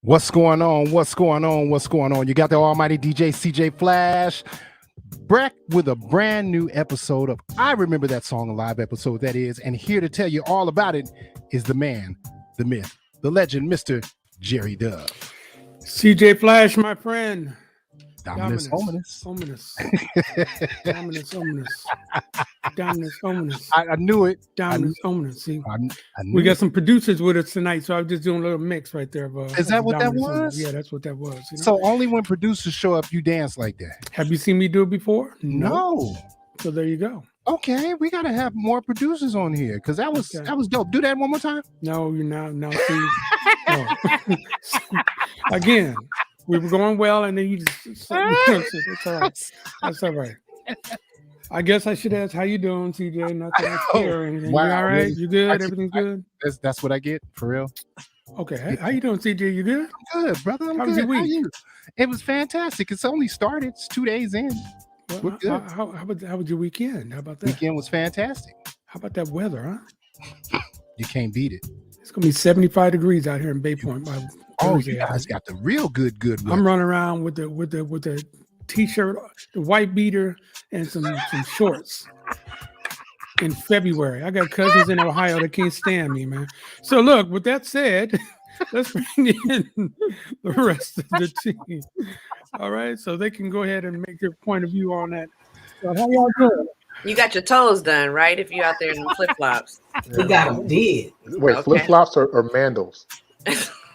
What's going on? What's going on? What's going on? You got the almighty DJ CJ Flash back with a brand new episode of I Remember That Song, a live episode that is, and here to tell you all about it is the man, the myth, the legend, Mr. Jerry Dove. CJ Flash, my friend. Dominus Ominous. Dominus Ominous. Dominus Ominous. I knew it. Dominus Ominous. See, I knew we got it. some producers with us tonight, so I was just doing a little mix right there. Is that what that Dominus was? Ominous. Yeah, that's what that was. You know? So only when producers show up, you dance like that? Have you seen me do it before? No. So there you go. Okay, we gotta have more producers on here because that was dope. Do that one more time. No, you're not. No, see. No. Again. We were going well, and then you just. It's all right. That's all right. I guess I should ask, how you doing, CJ? Nothing else here. Anything. Wow. You all right? You good? Everything's good? That's what I get, for real. Okay. How you doing, CJ? You good? I'm good, brother. I'm How good. was your week? How you? It was fantastic. It's only started. It's 2 days in. We're good. How was your weekend? How about that? Weekend was fantastic. How about that weather, huh? You can't beat it. It's going to be 75 degrees out here in Bay Point by Thursday. You guys got the real good weather. I'm running around with the t-shirt, the white beater, and some shorts in February. I got cousins in Ohio that can't stand me, man. So look, with that said, let's bring in the rest of the team. All right, so they can go ahead and make their point of view on that. So how y'all doing? You got your toes done, right? If you're out there in the flip-flops. We got them dead. Wait, Okay. Flip-flops or mandals?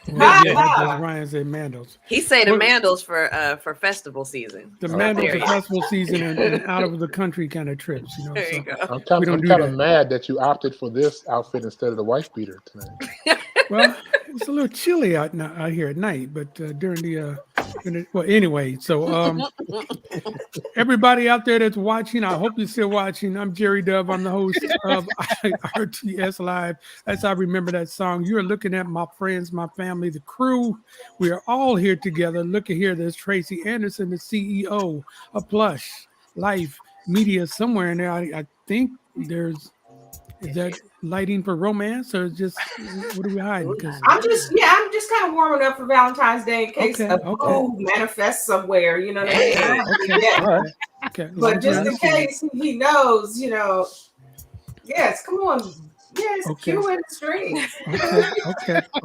Yeah, Ryan said mandals. He say the mandals for festival season. The So mandals there for you go. festival season and out of the country kind of trips, you know. There So. you go. I'm We don't do kind that. of mad that you opted for this outfit instead of the wife beater tonight. Well, it's a little chilly out here at night, but anyway, so everybody out there that's watching, I hope you're still watching. I'm Jerry Dove. I'm the host of IRTS Live. As I remember that song, you're looking at my friends, my family, the crew. We are all here together. Look at here. There's Tracy Anderson, the CEO of Plush Life Media. Somewhere in there, I think is that lighting for romance, or just what are we hiding? I'm just kind of warming up for Valentine's Day in case a food manifests somewhere. You know what I mean? Yeah. All right. Okay. But just in case he knows, you know. Yes, come on. Yes, cue in the streets.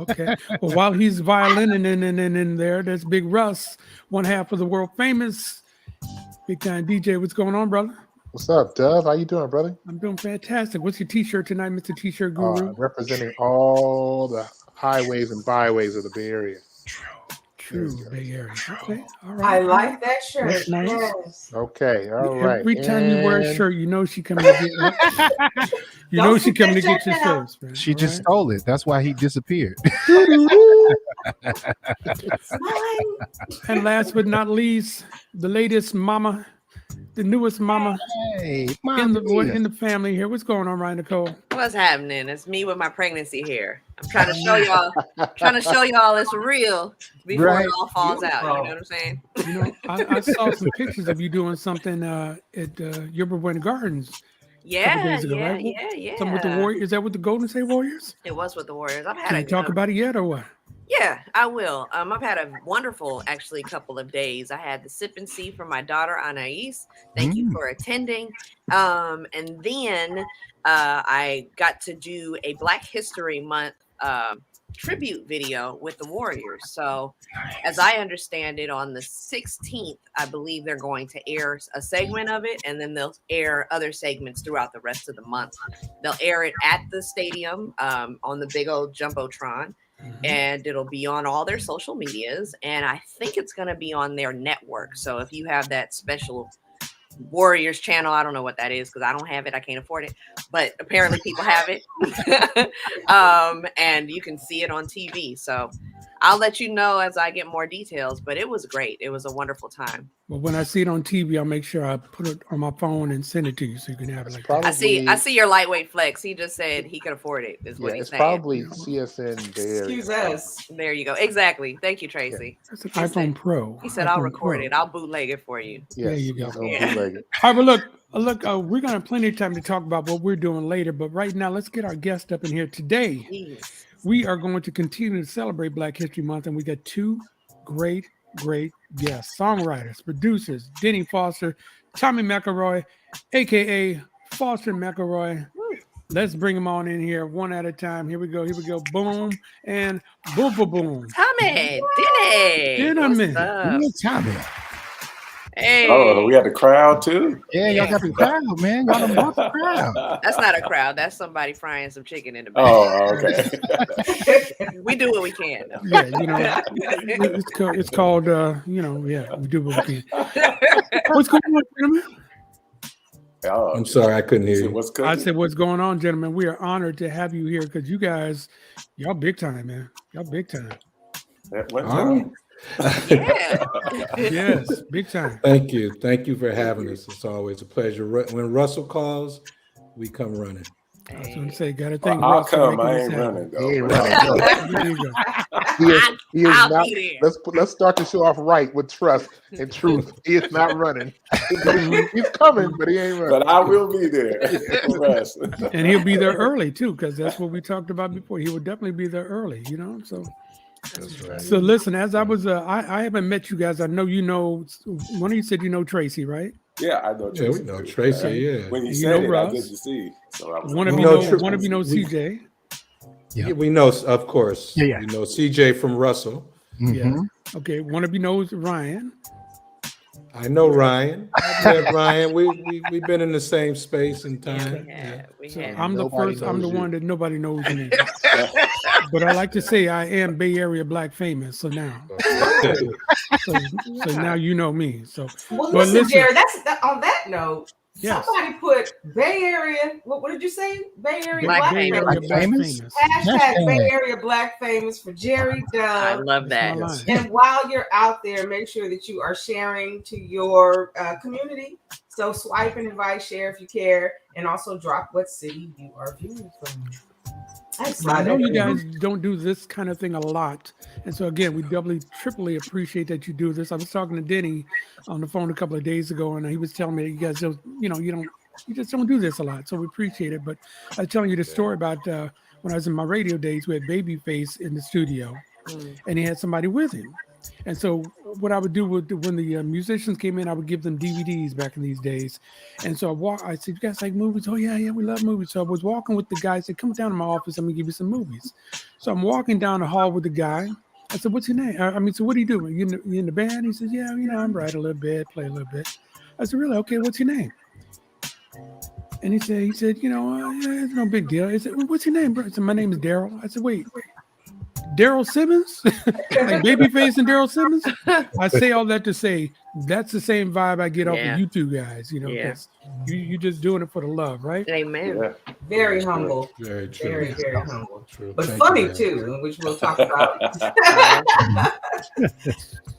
Okay. Well, while he's violining in there, there's Big Russ, one half of the world famous big time DJ. What's going on, brother? What's up, Dove? How you doing, brother? I'm doing fantastic. What's your T-shirt tonight, Mr. T-shirt Guru? Representing all the highways and byways of the Bay Area. True, Bay Area. Okay, all I right. like that shirt. That's nice. Yes. Okay, all right. Every time you wear a shirt, you know she coming to get. You know she coming to get your shirts, man. She just stole it. That's why he disappeared. And last but not least, the latest mama, the newest mama Hey, in the family here. What's going on, Ryan Nicole? What's happening? It's me with my pregnancy hair. I'm trying to show y'all it's real before it all falls out. You know what I'm saying? You know, I saw some pictures of you doing something at Yerba Buena Gardens. Yeah. Something with the Warriors. Is that with the Golden State Warriors? It was with the Warriors. Can you talk about it yet or what? Yeah, I will. I've had a wonderful, actually, couple of days. I had the sip and see for my daughter, Anais. Thank you for attending. And then I got to do a Black History Month tribute video with the Warriors. So as I understand it, on the 16th, I believe they're going to air a segment of it, and then they'll air other segments throughout the rest of the month. They'll air it at the stadium on the big old Jumbotron. And it'll be on all their social medias, and I think it's going to be on their network. So if you have that special Warriors channel, I don't know what that is because I don't have it, I can't afford it, but apparently people have it. And you can see it on TV. So I'll let you know as I get more details, but it was great. It was a wonderful time. Well, when I see it on TV, I'll make sure I put it on my phone and send it to you so you can have it like that. I see your lightweight flex. He just said he could afford it, is what he's saying. It's probably CSN there. Excuse us. There you go. Exactly. Thank you, Tracy. That's an iPhone Pro. He said, I'll record it. I'll bootleg it for you. Yes, there you go. Bootleg it. All right, but look, we're going to have plenty of time to talk about what we're doing later, but right now, let's get our guest up in here today. Jeez. we are going to continue to celebrate Black History Month, and we got two great guests, songwriters, producers, Denny Foster, Tommy McElroy, aka Foster McElroy. Let's bring them on in here one at a time. Here we go. Boom and boom, boom, boom. Tommy, Denny. Gentlemen. What's up? Tommy. Hey. Oh, we had the crowd too. Yeah, y'all got the crowd, man. Y'all done brought the crowd. That's not a crowd. That's somebody frying some chicken in the back. Oh, okay. We do what we can. Though. Yeah, it's called, we do what we can. What's going on, gentlemen? Oh, I'm sorry, I couldn't hear you. What's good? I said, what's going on, gentlemen? We are honored to have you here because you guys, y'all big time, man. Y'all big time. Yeah. Yes, big time. Thank you for having us. It's always a pleasure. When Russell calls, we come running. I was going to say, got to thank I'll Russell. come. I ain't running though. He ain't running. There you go. He is I'll not. be there. Let's start the show off right with trust and truth. He is not running. He's coming, but he ain't running. But I will be there. Yes. And he'll be there early too, because that's what we talked about before. He will definitely be there early, So That's right. So listen, as I was, I haven't met you guys. I know you know. One of you said you know Tracy, right? Yeah, I know. Yeah, we know Tracy. Yeah. When you You said know it, I Russ. didn't see. So I was One of We you know know. Tri- One of you know CJ. Yeah, we know, of course. Yeah. We know CJ from Russell. Yeah. Okay. One of you knows Ryan. I know Ryan. I've met Ryan. We've been in the same space and time. We So have. I'm the Nobody first. I'm the knows you. one that nobody knows me. But I like to say I am Bay Area Black famous. So now, so now you know me. So Well, But listen, listen. Jerry. On that note, Yes. somebody put Bay Area. What did you say? Bay Area Black Black, Bay famous. Area famous. Black Famous? famous. Hashtag Bay Area Black famous for Jerry I Dove. love that. My line. And while you're out there, make sure that you are sharing to your community. So swipe and invite, share if you care, and also drop what city you are viewing from. I know you guys don't do this kind of thing a lot, and so again, we doubly, triply appreciate that you do this. I was talking to Denny on the phone a couple of days ago, and he was telling me that you guys don't, you just don't do this a lot. So we appreciate it. But I was telling you the story about when I was in my radio days, we had Babyface in the studio, and he had somebody with him. And so what I would do when the musicians came in, I would give them DVDs back in these days. And so I said, you guys like movies? Oh, yeah, we love movies. So I was walking with the guy. I said, come down to my office. I'm going to give you some movies. So I'm walking down the hall with the guy. I said, what's your name? So what do you do? You in the band? He says, yeah, I'm write a little bit, play a little bit. I said, really? Okay, what's your name? And he said, yeah, it's no big deal. He said, well, what's your name, bro? I said, my name is Daryl. I said, wait. Daryl Simmons, like Babyface and Daryl Simmons. I say all that to say that's the same vibe I get off of you two guys. Because you just doing it for the love, right? Amen. Yeah. Very humble. Very true. Very, very humble. True. But Thank funny you, man. too, which we'll talk about.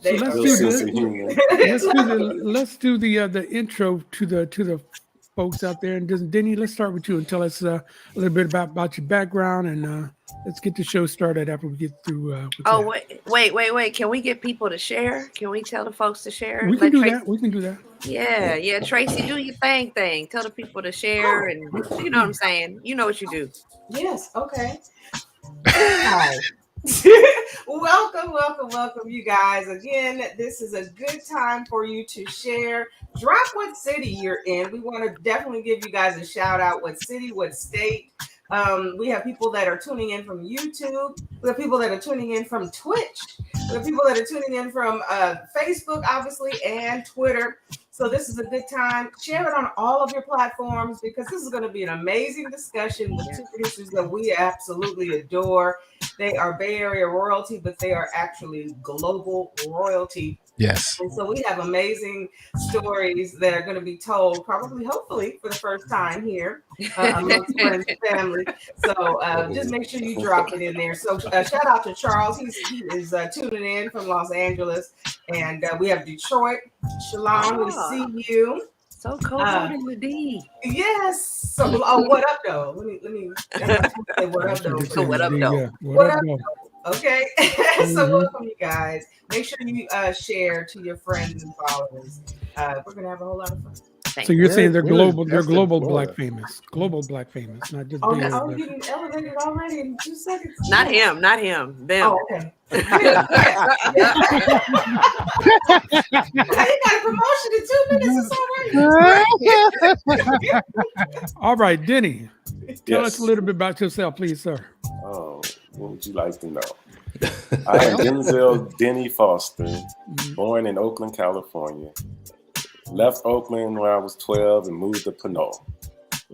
So let's Real do sense the of humor. let's do the intro to the folks out there. And just, Denny, let's start with you and tell us a little bit about your background, and let's get the show started after we get through. With Oh, that. wait. Can we get people to share? Can we tell the folks to share? We can do Tracy- that. We can do that. Yeah. Tracy, do your thing. Tell the people to share, and you know what I'm saying. You know what you do. Yes, okay. Hi. welcome, you guys. Again, this is a good time for you to share. Drop what city you're in. We want to definitely give you guys a shout out. What city, what state. We have people that are tuning in from YouTube. We have people that are tuning in from Twitch. We have people that are tuning in from Facebook, obviously, and Twitter. So this is a good time. Share it on all of your platforms because this is going to be an amazing discussion with two producers that we absolutely adore. They are Bay Area royalty, but they are actually global royalty. Yes. And so we have amazing stories that are going to be told, probably, hopefully, for the first time here amongst friends and family. So just make sure you drop it in there. So shout out to Charles. He is tuning in from Los Angeles. And we have Detroit. Shalom, we see you. So cold in the D. Yes. So, what up, though? Let me say what up, though. So what up, though? Yeah. What up, though? Okay. So welcome, you guys. Make sure you share to your friends and followers. We're gonna have a whole lot of fun. So you're saying they're Where is global? They're Destin, global Florida? black famous. Global black famous, not just Oh, Bay no, Area I'm black. getting elevated already in 2 seconds. Not him, them. Oh, okay. Yeah. He got a promotion in 2 minutes. It's all right. All right, Denny, tell Yes. us a little bit about yourself, please, sir. Oh, what would you like to know? I am Denzel Denny Foster, born in Oakland, California. Left Oakland when I was 12 and moved to Pinole.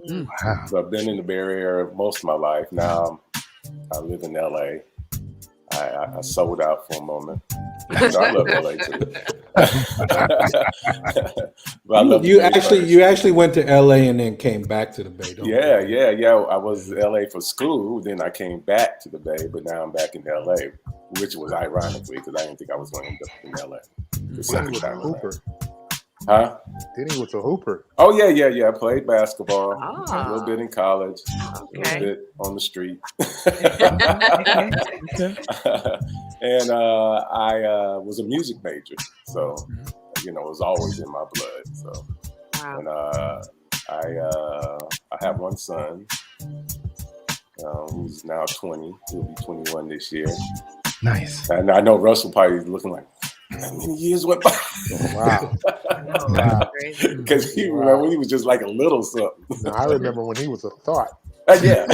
Wow. So I've been in the Bay Area most of my life. Now I live in LA. I sold out for a moment. I love LA too. But I love You the Bay actually first. you actually went to LA and then came back to the Bay, don't you? Yeah. I was in LA for school. Then I came back to the Bay, but now I'm back in LA, which was ironically because I didn't think I was going to end up in LA the Denny second was a time hooper. around. Huh? Denny was a hooper. Oh yeah. I played basketball a Ah, little bit in college, a little okay. bit on the street, Okay. and I was a music major, so it was always in my blood. So, Wow. and I have one son who's now 20. He'll be 21 this year, Nice. and I know Russell probably is looking like, how many years went by? Wow. I know, Wow. that's crazy. Because he remember when he was just like a little something. Now, I remember when he was a thought. Yeah,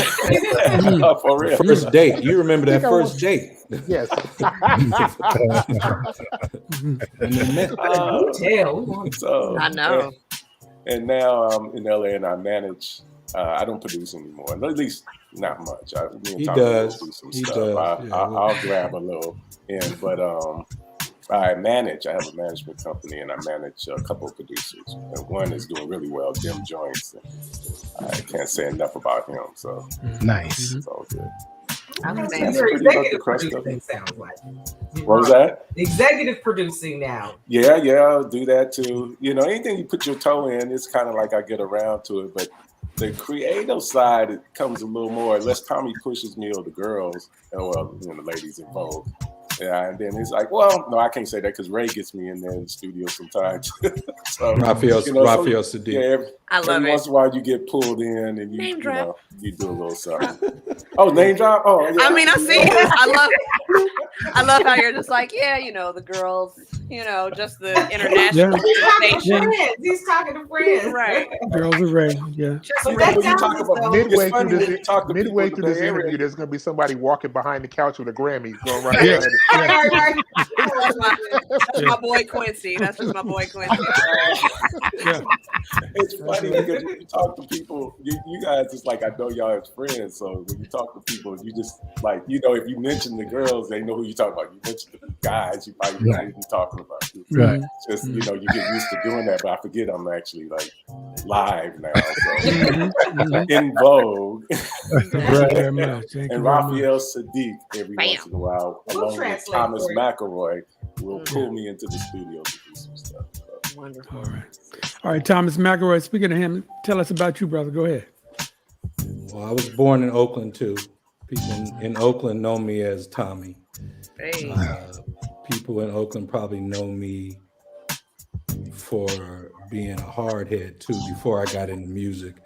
for real. First date. You remember that first date? Yes. And then met. So, I know. And now I'm in LA and I manage. I don't produce anymore, at least not much. Me and He Tommy does. do some He stuff. does. Yeah. I'll grab a little in, but I manage. I have a management company, and I manage a couple of producers. And one is doing really well, Dim Joints. And I can't say enough about him, so Nice. it's all good. Outstanding. You're pretty much the executive crust of producing, it. sounds like. What was that? Executive producing now. Yeah, I'll do that too. Anything you put your toe in, it's kind of like I get around to it. But the creative side, it comes a little more, unless Tommy pushes me or the girls, or the ladies involved. Yeah, and then it's like, well, no, I can't say that because Ray gets me in there in the studio sometimes. So, Raphael Sadiq. yeah, I love every it. once in a while you get pulled in and you, Name drop. you do a little something. Oh, name drop? Oh, yeah. I mean, I see. I love how you're just like, yeah, the girls, just the international He's talking to station. friends. He's talking to friends. Right. Girls are ready. Yeah. Just But When that you talk sounds about though- Midway it's funny through when this, you talk to midway people through in this the area. interview, there's going to be somebody walking behind the couch with a Grammys going right Yeah. behind it. That's my boy Quincy. That's just my boy Quincy. Yeah. It's funny because when you talk to people, you guys, it's like I know y'all as friends. So when you talk to people, you just like, if you mention the girls, they know who you talk about. You mention the guys, you probably know who you're talking about. Right. Just, you get used to doing that, but I forget I'm actually like live now. So in vogue. Thank you very much. Thank you And very Raphael Sadiq every Bam. once in a while, We'll along with translate Thomas for you. McElroy, will pull me into the studio to do some stuff. So, Wonderful. All right, Thomas McElroy. Speaking of him, tell us about you, brother. Go ahead. Well, I was born in Oakland too. People in Oakland know me as Tommy. Hey. People in Oakland probably know me for being a hardhead too before I got into music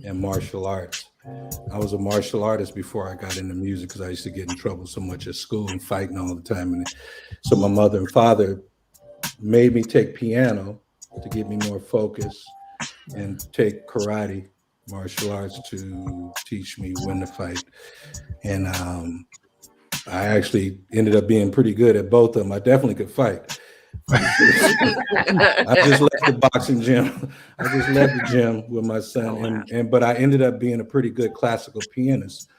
and martial arts. I was a martial artist before I got into music because I used to get in trouble so much at school and fighting all the time. And so my mother and father made me take piano to get me more focus and take karate, martial arts, to teach me when to fight. And I actually ended up being pretty good at both of them. I definitely could fight. I just left the boxing gym. I just left the gym with my son, but I ended up being a pretty good classical pianist.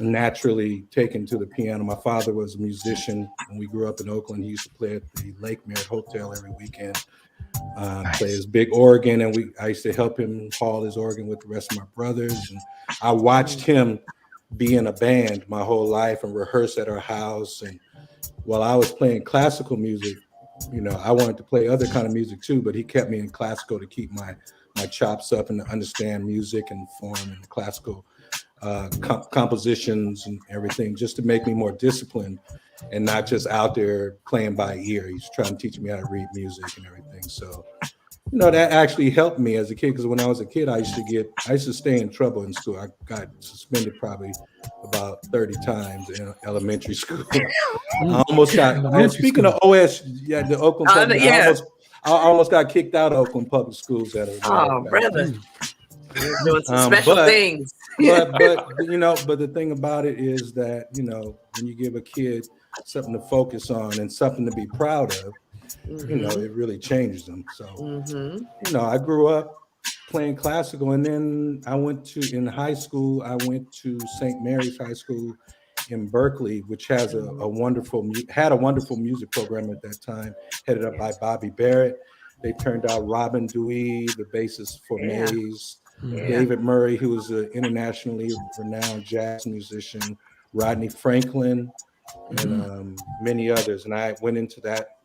Naturally taken to the piano. My father was a musician when we grew up in Oakland. He used to play at the Lake Merritt Hotel every weekend. Play his big organ, and I used to help him haul his organ with the rest of my brothers. And I watched him be in a band my whole life and rehearse at our house. And while I was playing classical music, I wanted to play other kind of music too, but he kept me in classical to keep my chops up and to understand music and form and classical compositions and everything, just to make me more disciplined and not just out there playing by ear. He's trying to teach me how to read music and everything. So that actually helped me as a kid, because when I was a kid, I used to stay in trouble in school. I got suspended probably about 30 times in elementary school. I almost got. Speaking of OS, the Oakland Public, I almost got kicked out of Oakland Public Schools at a brother. Doing some special things. but the thing about it is that, when you give a kid something to focus on and something to be proud of, it really changes them. So, I grew up playing classical, and then in high school, I went to St. Mary's High School in Berkeley, which has a wonderful music program at that time, headed up by Bobby Barrett. They turned out Robin Dewey, the bassist for Maze, David Murray, who was an internationally renowned jazz musician, Rodney Franklin, and many others. And I went into that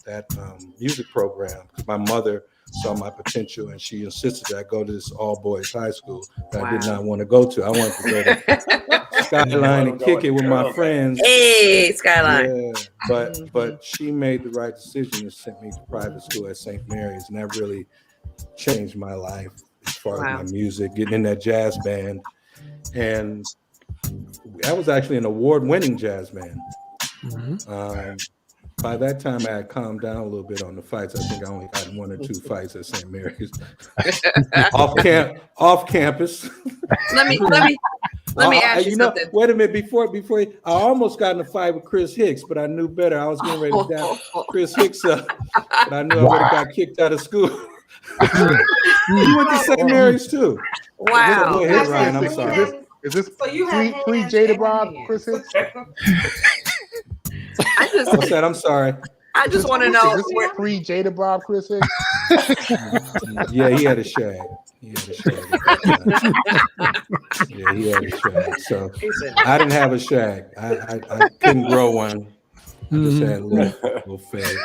music program because my mother saw my potential, and she insisted that I go to this all-boys high school that I did not want to go to. I wanted to go to Skyline and kick it with my friends. Hey, Skyline. Yeah, but she made the right decision and sent me to private school at St. Mary's, and that really changed my life as far as my music, getting in that jazz band. And I was actually an award-winning jazz band. By that time, I had calmed down a little bit on the fights. I think I only had 1 or 2 fights at St. Mary's off campus. Let me ask you something. Wait a minute, before I almost got in a fight with Chris Hicks, but I knew better. I was getting ready to down Chris Hicks up, but I knew I would have got kicked out of school. You went to St. Go too. Wow. Go ahead, Ryan. I'm sorry. Is this pre Jada Bob, Chris Hicks? What's that? I'm sorry. I just want to know. Is this pre Jada Bob, Chris Hicks? Yeah, he had a shag. He had a shag. So I didn't have a shag. I couldn't grow one. I just had a little fade.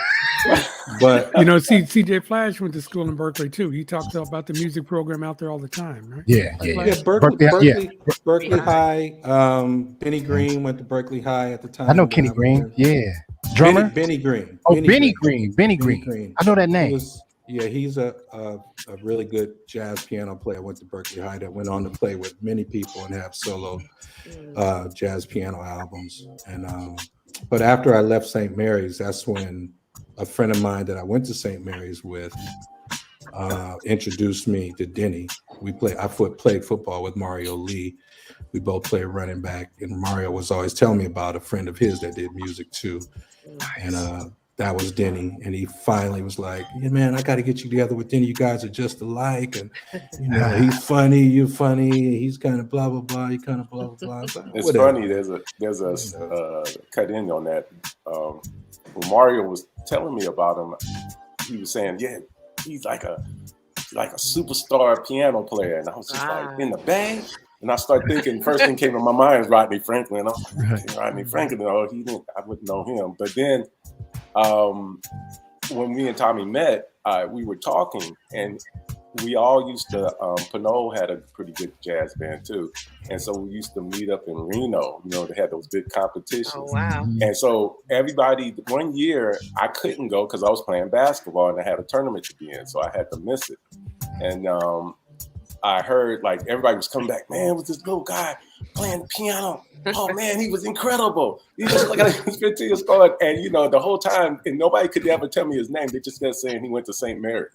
But CJ Flash went to school in Berkeley too. He talked about the music program out there all the time, right? Yeah. Berkeley High. Benny Green went to Berkeley High at the time. I know Kenny Green. Yeah, drummer Benny Green. Oh, Benny Green. I know that name. He's a really good jazz piano player. Went to Berkeley High. That went on to play with many people and have solo jazz piano albums. And but after I left St. Mary's, that's when a friend of mine that I went to St. Mary's with introduced me to Denny. I played football with Mario Lee. We both played running back, and Mario was always telling me about a friend of his that did music too. And that was Denny. And he finally was like, "Yeah, man, I got to get you together with Denny. You guys are just alike. And he's funny, you're funny. He's kind of blah blah blah. You kind of blah blah blah." It's funny. There's a cut in on that. When Mario was telling me about him, he was saying, "Yeah, he's like a superstar piano player," and I was just like, "In the band." And I started thinking, first thing came to my mind is Rodney Franklin. I was like, Rodney Franklin, I wouldn't know him. But then when me and Tommy met, we were talking, and we all used to, Pinot had a pretty good jazz band too. And so we used to meet up in Reno, they had those big competitions. Oh, wow. And so everybody, one year I couldn't go because I was playing basketball and I had a tournament to be in. So I had to miss it. And I heard like everybody was coming back, man, with this little guy playing the piano. Oh man, he was incredible. He was like 15 years old. And the whole time, and nobody could ever tell me his name. They just kept saying he went to St. Mary's.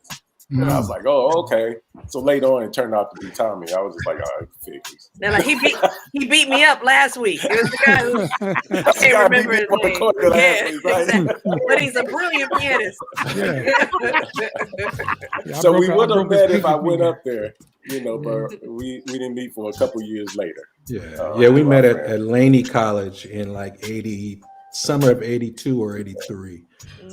And I was like, oh, okay. So later on, it turned out to be Tommy. I was just like, all right, figures. Now, like, he beat me up last week. It was the guy who I can't remember his name. Exactly. But he's a brilliant pianist. So we would have met if I went up there, but we didn't meet for a couple years later. Yeah, we met at Laney College in like summer of 82 or 83.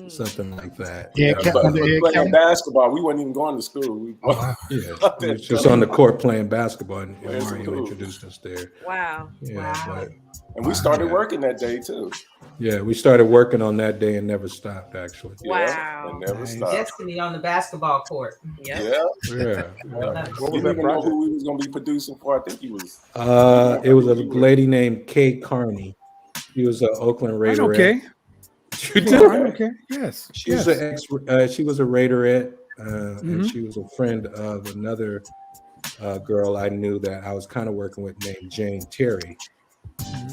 Something like that. But playing basketball, we weren't even going to school. We was just on the court playing basketball, and Mario introduced us there. Wow. And we started working that day too. Yeah, we started working on that day and never stopped. Actually. Wow. And never stopped. Destiny on the basketball court. Yeah. What was that Even know who we was going to be producing for. I think he was. It was a lady named Kay Carney. She was an Oakland Raider. Okay. You did? Okay. Yes. She was a Raiderette, and she was a friend of another girl I knew that I was kind of working with named Jane Terry,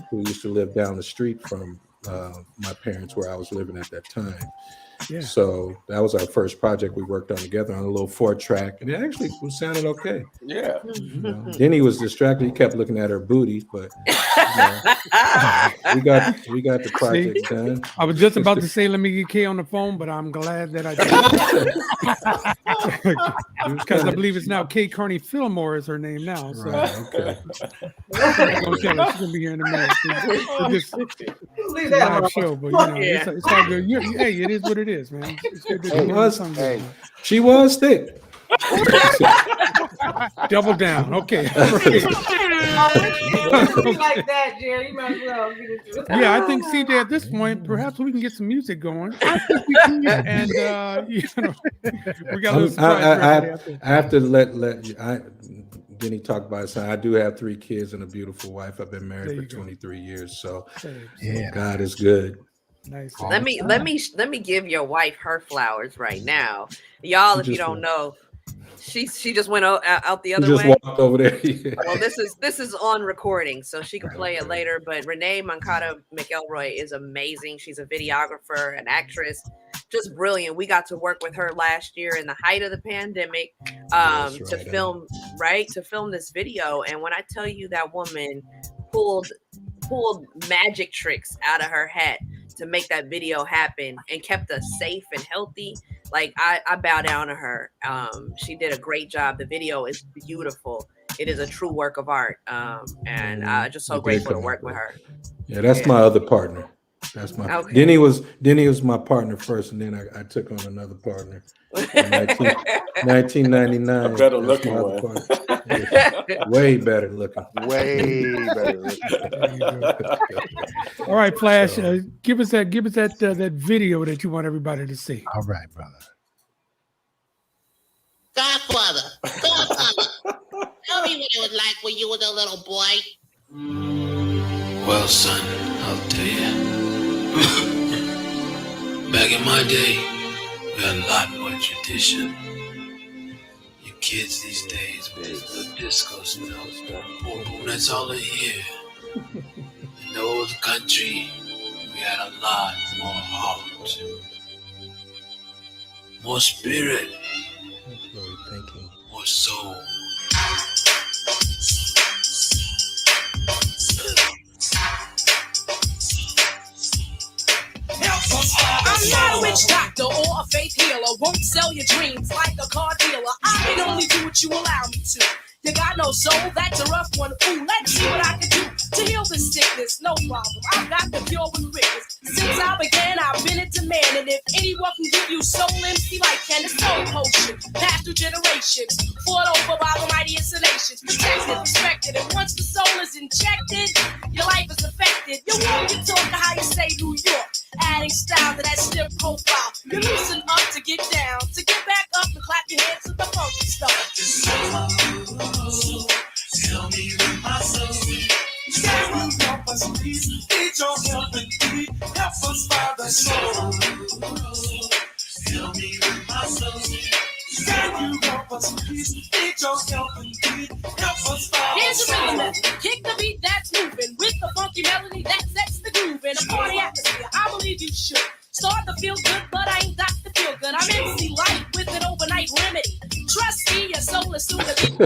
who used to live down the street from my parents where I was living at that time. Yeah. So that was our first project we worked on together on a little 4-track, and it actually was sounded okay. Yeah. You know, then he was distracted. He kept looking at her booty, but you know, we got the project done. I was just about to say, let me get Kay on the phone, but I'm glad that I did. Because I believe it's now Kay Kearney Fillmore is her name now. So Okay. don't tell her. She's gonna be here in a minute. It's Leave a that live alone. show, but you know, it's all good. Hey, it is what it is, man. It's good to It hear was- something Hey, good. She was thick. Double down. Okay. If you like that, Jerry, you might as well get into it. Yeah, I think CJ at this point, perhaps we can get some music going. And you know, we got a little surprise record out there. I have to let Denny talk about his son. I do have 3 kids and a beautiful wife. I've been There married you for go. 23 years, so Yeah. God is good. Nice. Let me give your wife her flowers right now, y'all. If you Just don't one. know, she just went out the He other just way. walked over there. Yeah. Well, this is on recording, so she can play it later. But Renee Mancata McElroy is amazing. She's a videographer, an actress, just brilliant. We got to work with her last year in the height of the pandemic That's to right, film this video. And when I tell you that woman pulled magic tricks out of her hat to make that video happen and kept us safe and healthy, like I bow down to her. She did a great job. The video is beautiful. It is a true work of art. And just so You did grateful to come work up with with her. Yeah, that's my other partner. That's my Okay. Denny was my partner first, and then I took on another partner in 1999. A better That's looking my other one. partner. Yeah, way better looking. way better. All right, Flash, So- give us that video that you want everybody to see. All right, brother. Godfather, tell me what it was like when you was a little boy. Well, son, I'll tell you. Back in my day, we had a lot more tradition. You kids these days, with this little disco stuff. Boom, boom, that's all they hear. In the old country, we had a lot more heart, more spirit, That's what we're thinking. more soul. I'm not a witch doctor or a faith healer. Won't sell your dreams like a car dealer. I can only do what you allow me to. You got no soul, that's a rough one. Ooh, let's see what I can do to heal this sickness. No problem, I've got the cure with quickness. Since I began, I've been in demand. And if anyone can give you soul empty like can, it's soul potion. Passed through generations, fought over by the mightiest of nations. Protected, respected, and once the soul is injected, your life is affected. You won't get taught to how you say New York. Adding style to that stiff profile. You loosen up to get down, to get back up and clap your hands to the funky stuff. Tell me with my soul. Can you help us, please? Need your help indeed. Help us by the soul. Tell me with my soul. Can you help us, please? Need your help indeed. Help us by the Here's the rhythm soul. method. Kick the beat that's moving with the funky melody that sets the groove in a party atmosphere. I believe you should start to feel good, but I ain't got to feel good. I'm MC Light with an overnight remedy. Trust me, your soul is soon to be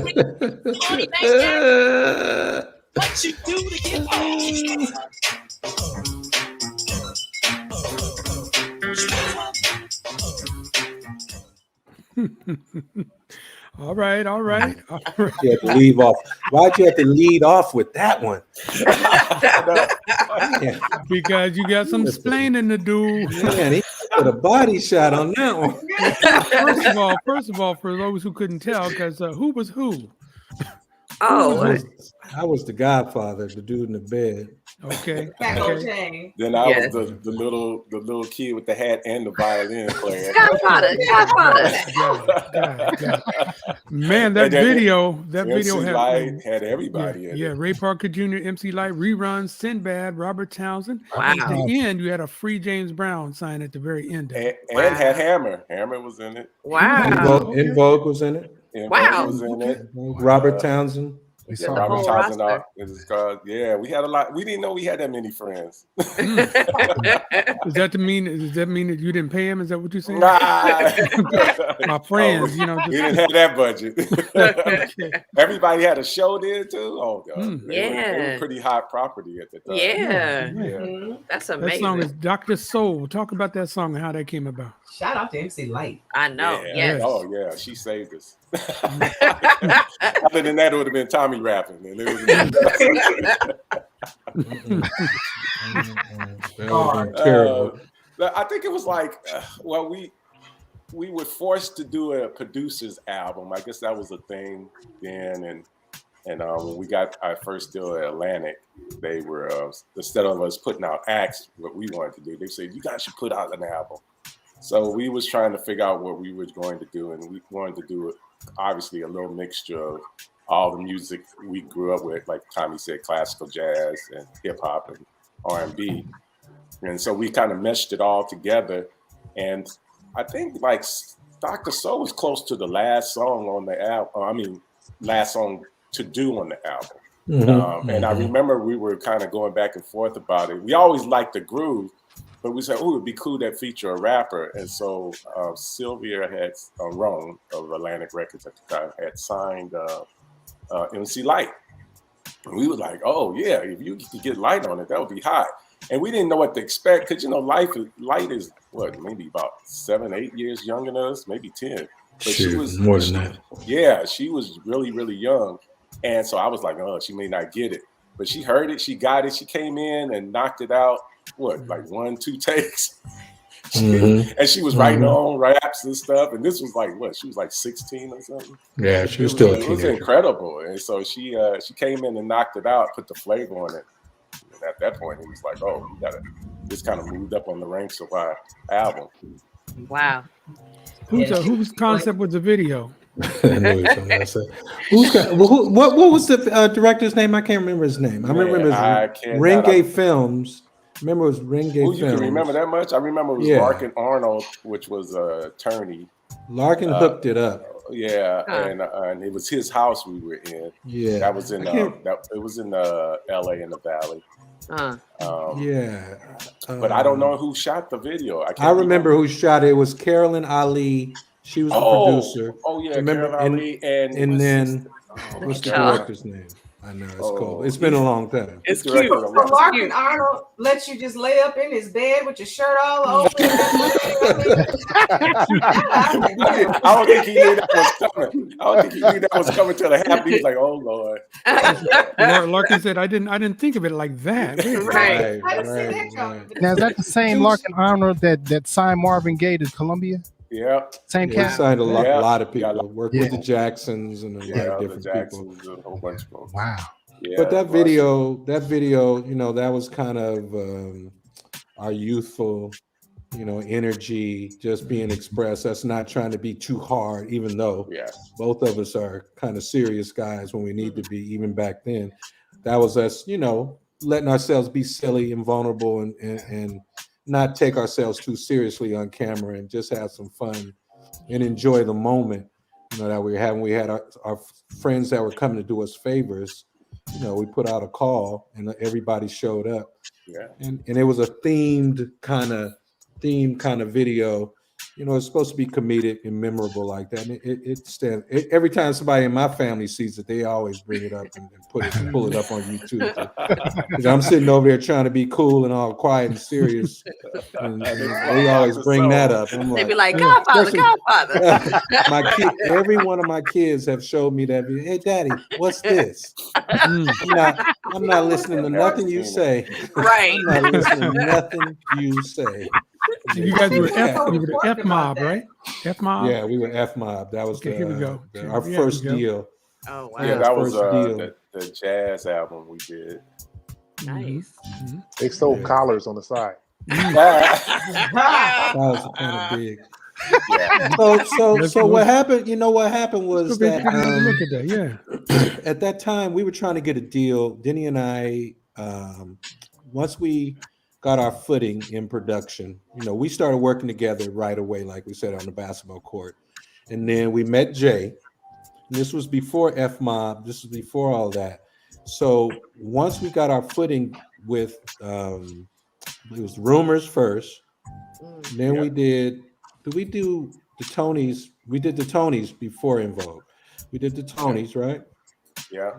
party back down. What you do to get home? All right. You had to leave off. Why'd you have to lead off with that one? Yeah, Because you got some explaining to do. man, he put a body shot on that one. First of all, for those who couldn't tell, because who was who? Oh, I was the godfather, the dude in the bed. Okay. Back Okay. on chain. Then I Yes. was the little kid with the hat and the violin player. Godfather. God. Man, that And then video MC had Light had everybody in it. Ray Parker Jr., MC Light, reruns, Sinbad, Robert Townsend. Wow. At the end, you had a free James Brown sign at the very end of it. And had Hammer. Hammer was in it. Wow. In Vogue was in it. In Wow. Vogue was in it. Robert Townsend. Yeah, Robert Townsend. Yeah, we had a lot. We didn't know we had that many friends. Does that mean that you didn't pay him? Is that what you're saying? Nah. My friends, you know. We didn't have that budget. Okay. Everybody had a show there too. Oh God, they were pretty hot property at the time. Yeah. Mm-hmm. That's That amazing. song is Dr. Soul. Talk about that song and how that came about. Shout out to MC Light. I know. Yeah. Yes. Oh yeah, she saved us. Other than that, it would have been Tommy rapping. And it was terrible. I think it was like, we were forced to do a producer's album. I guess that was a thing then. And when we got our first deal at Atlantic, they were instead of us putting out acts, what we wanted to do, they said, you guys should put out an album. So we was trying to figure out what we were going to do, and we wanted to do it, obviously a little mixture of all the music we grew up with, like Tommy said, classical jazz and hip hop and R&B. And so we kind of meshed it all together. And I think like Dr. Soul was close to the last song on the album. Last song to do on the album. Mm-hmm. And I remember we were kind of going back and forth about it. We always liked the groove, but we said, oh, it'd be cool to feature a rapper. And so Sylvia had Roan of Atlantic Records at the time had signed MC Light. And we were like, oh yeah, if you could get Light on it, that would be hot. And we didn't know what to expect because, you know, Light is what, maybe about 7-8 years younger than us, maybe 10. But she was more than that. Yeah, she was really, really young. And so I was like, oh, she may not get it. But she heard it, she got it, she came in and knocked it out, like 1-2 takes. And she was writing her own raps and stuff. And this was like, what, she was like 16 or something? Yeah, she was still a teenager. It was incredible. And so she came in and knocked it out, put the flavor on it. And at that point, it was like, oh, this kind of moved up on the ranks of our album. Wow. Whose concept was the video? I knew what was the director's name? I can't remember his name. I remember it was Renge Films. Remember it was Renge Films. You can remember that much? I remember it was Larkin Arnold, which was an attorney. Larkin hooked it up. Yeah, and it was his house we were in. Yeah, that was in it was in LA in the Valley. But I don't know who shot the video. I remember who shot it. It was Carolyn Ali. She was the producer. Oh yeah, remember, Carolyn Ali, and then what's the director's name? I know it's cool. It's been a long time. It's cute. So Larkin Arnold lets you just lay up in his bed with your shirt all over. I don't think he knew that was coming. I don't think he knew that was coming till the half. He was like, "Oh Lord." Larkin said, "I didn't think of it like that." Right. Now is that the same Larkin Arnold that signed Marvin Gaye to Columbia? Yeah. Same He cat. signed a lot of people. Worked with the Jacksons and a lot of different people. A whole bunch of them. Wow. Yeah, but that video, you know, that was kind of our youthful, you know, energy just being expressed. Us not trying to be too hard, even though both of us are kind of serious guys when we need to be, even back then. That was us, you know, letting ourselves be silly and vulnerable and not take ourselves too seriously on camera and just have some fun and enjoy the moment, you know, that we were having. We had our friends that were coming to do us favors. You know, we put out a call and everybody showed up. Yeah. And it was a themed kind of video. You know, it's supposed to be comedic and memorable like that. And it stands. Every time somebody in my family sees it, they always bring it up and pull it up on YouTube. Because I'm sitting over there trying to be cool and all quiet and serious, and they always bring that up. I'm They like, be like, Godfather. every one of my kids have showed me that video. Hey, Daddy, what's this? I'm not listening to nothing you say. Right. I'm not listening to nothing you say. You guys were F Mob, right? F Mob. Yeah, we were F Mob. That was here we go. Our first deal. Oh wow. Yeah, that was deal. the jazz album we did. Nice. They sold collars on the side. That was kind of big. So what happened? You know what happened was that look at that. Yeah. at that time we were trying to get a deal. Denny and I, once we got our footing in production, we started working together right away, like we said, on the basketball court, and then we met Jay. And this was before F Mob. This was before all that. So once we got our footing with, it was Rumors first. Then we did. Did we do the Tonys? We did the Tonys before In Vogue. We did the Tonys, right? Yeah.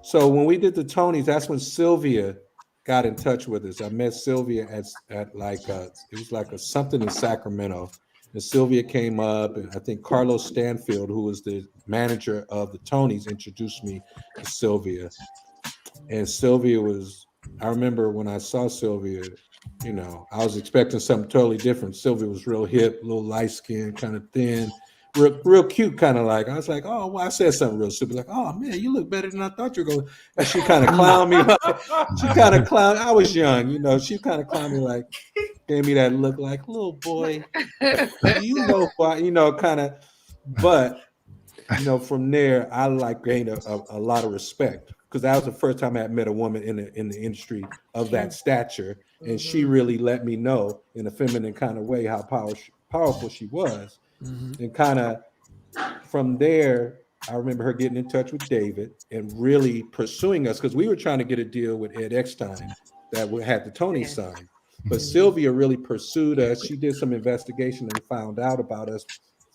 So when we did the Tonys, that's when Sylvia got in touch with us. I met Sylvia at like it was like a something in Sacramento, and Sylvia came up, and I think Carlos Stanfield, who was the manager of the Tonys, introduced me to Sylvia. And Sylvia was, I remember when I saw Sylvia, I was expecting something totally different. Sylvia was real hip, a little light skinned, kind of thin, real cute, kind of like. I was like, oh, well, I said something real stupid, like, oh man, you look better than I thought you were going. And she kind of clowned me. She kind of clowned. I was young, She kind of clowned me, like, gave me that look, like, little boy, why, kind of. But from there, I like gained a lot of respect, because that was the first time I had met a woman in the industry of that stature. And she really let me know in a feminine kind of way how powerful she was. And kind of from there, I remember her getting in touch with David and really pursuing us, because we were trying to get a deal with Ed Eckstein that had the Tony sign. But Sylvia really pursued us. She did some investigation and found out about us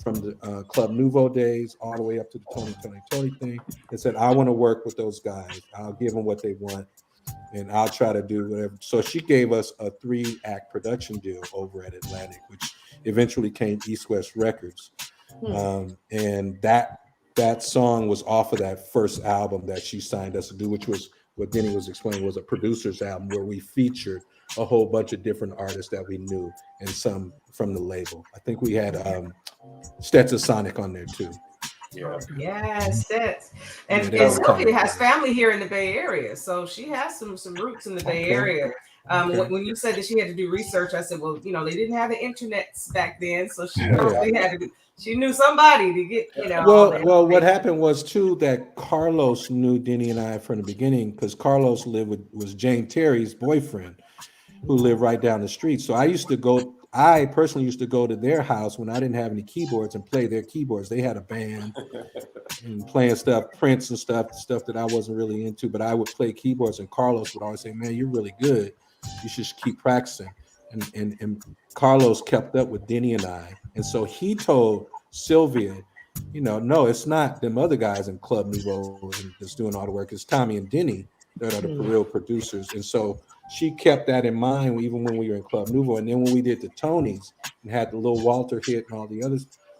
from the Club Nouveau days all the way up to the Tony thing, and said, I want to work with those guys. I'll give them what they want, and I'll try to do whatever. So she gave us a 3-act production deal over at Atlantic, which eventually came East West Records. And that song was off of that first album that she signed us to do, which was what Denny was explaining, was a producer's album where we featured a whole bunch of different artists that we knew and some from the label. I think we had Stetson Sonic on there too. Yes, Stets. And Sylvia has family here in the Bay Area, so she has some roots in the Bay Area. When you said that she had to do research, I said, well, they didn't have the internet back then, so she probably had to. She knew somebody to get, Well, what happened was too that Carlos knew Denny and I from the beginning, because Carlos was Jane Terry's boyfriend, who lived right down the street. So I personally used to go to their house when I didn't have any keyboards and play their keyboards. They had a band and playing stuff, Prince and stuff that I wasn't really into, but I would play keyboards, and Carlos would always say, man, you're really good. You should keep practicing. And Carlos kept up with Denny and I. And so he told Sylvia, no, it's not them other guys in Club Nouveau that's doing all the work. It's Tommy and Denny that are the real producers. And so she kept that in mind even when we were in Club Nouveau. And then when we did the Tonys and had the Lil Walter hit and all the other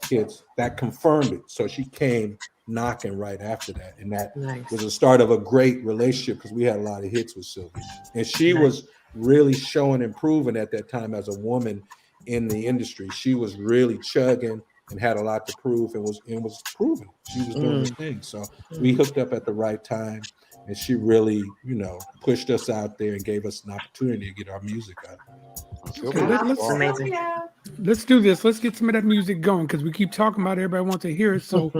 hits, that confirmed it. So she came knocking right after that. And that was the start of a great relationship, because we had a lot of hits with Sylvia. And she was really showing and proving at that time as a woman in the industry. She was really chugging and had a lot to prove, and was proven. She was doing her thing. So we hooked up at the right time, and she really, pushed us out there and gave us an opportunity to get our music out. Let's do this. Let's get some of that music going, because we keep talking about it. Everybody wants to hear it. So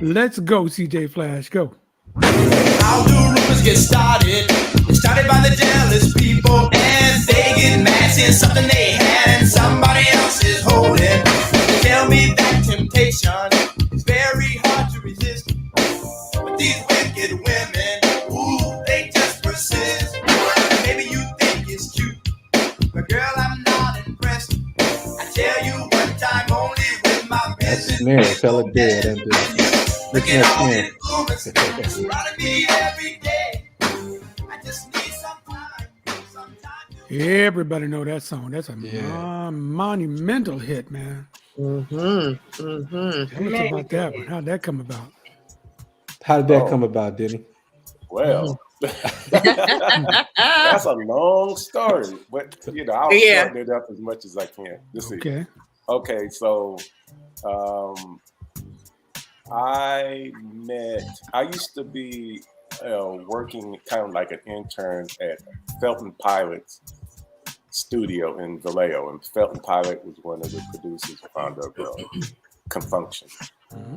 let's go, CJ Flash. Go. How do rumors get started? It's started by the jealous people, and they get mad seeing something they had and somebody else is holding. They tell me that temptation is very hard to resist, but these wicked women, ooh, they just persist. Maybe you think it's cute, but girl, I'm not impressed. I tell you one time only with my business. Snare, tell it dead, and look at all the influence surrounding me every day. I just need some time. Everybody know that song. That's a monumental hit, man. Tell us about that one. How'd that come about? How did that come about, Denny? Well, that's a long story, but I'll shorten it up as much as I can. Okay, so I used to be working kind of like an intern at Felton Pilot's studio in Vallejo, and Felton Pilot was one of the producers on the Confunction. Mm-hmm.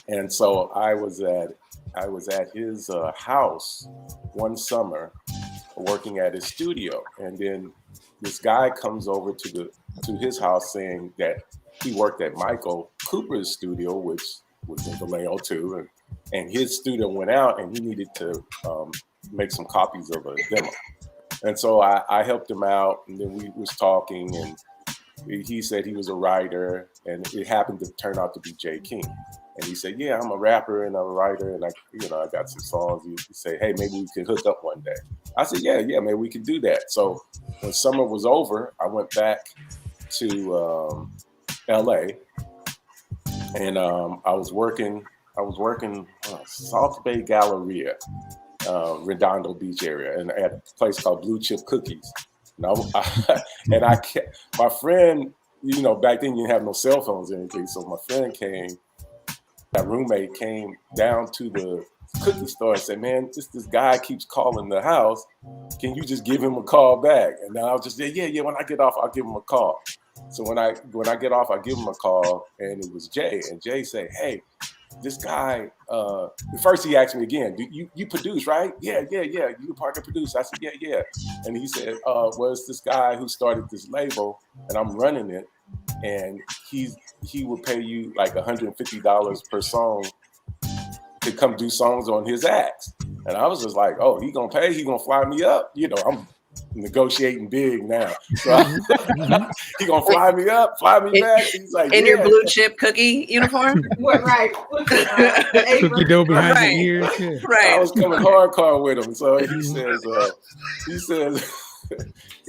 And so I was at his house one summer, working at his studio, and then this guy comes over to his house saying that he worked at Michael Cooper's studio, which was in Vallejo too, and his studio went out, and he needed to make some copies of a demo. And so I helped him out, and then we was talking, and he said he was a writer, and it happened to turn out to be Jay King. And he said, yeah, I'm a rapper and I'm a writer, and I got some songs. He said, hey, maybe we could hook up one day. I said, yeah, maybe we could do that. So when summer was over, I went back to LA, and I was working South Bay Galleria, Redondo Beach area, and at a place called Blue Chip Cookies. And my friend, back then you didn't have no cell phones or anything, so my friend that roommate came down to the cookie store and said, man, this guy keeps calling the house. Can you just give him a call back? And I was just say, yeah, when I get off, I'll give him a call. So when I get off, I give him a call, and it was Jay. And Jay said, hey, this guy, first he asked me again, do you produce, right? Yeah, you part of produce. I said, yeah. And he said, well, it's this guy who started this label, and I'm running it, and he will pay you like $150 per song to come do songs on his acts. And I was just like, oh, he gonna pay? He gonna fly me up? I'm negotiating big now. So he gonna fly me up, fly me back. He's like, in your blue chip cookie uniform? Right. Cookie dough behind the ears. Yeah. Right. I was coming hardcore with him. So he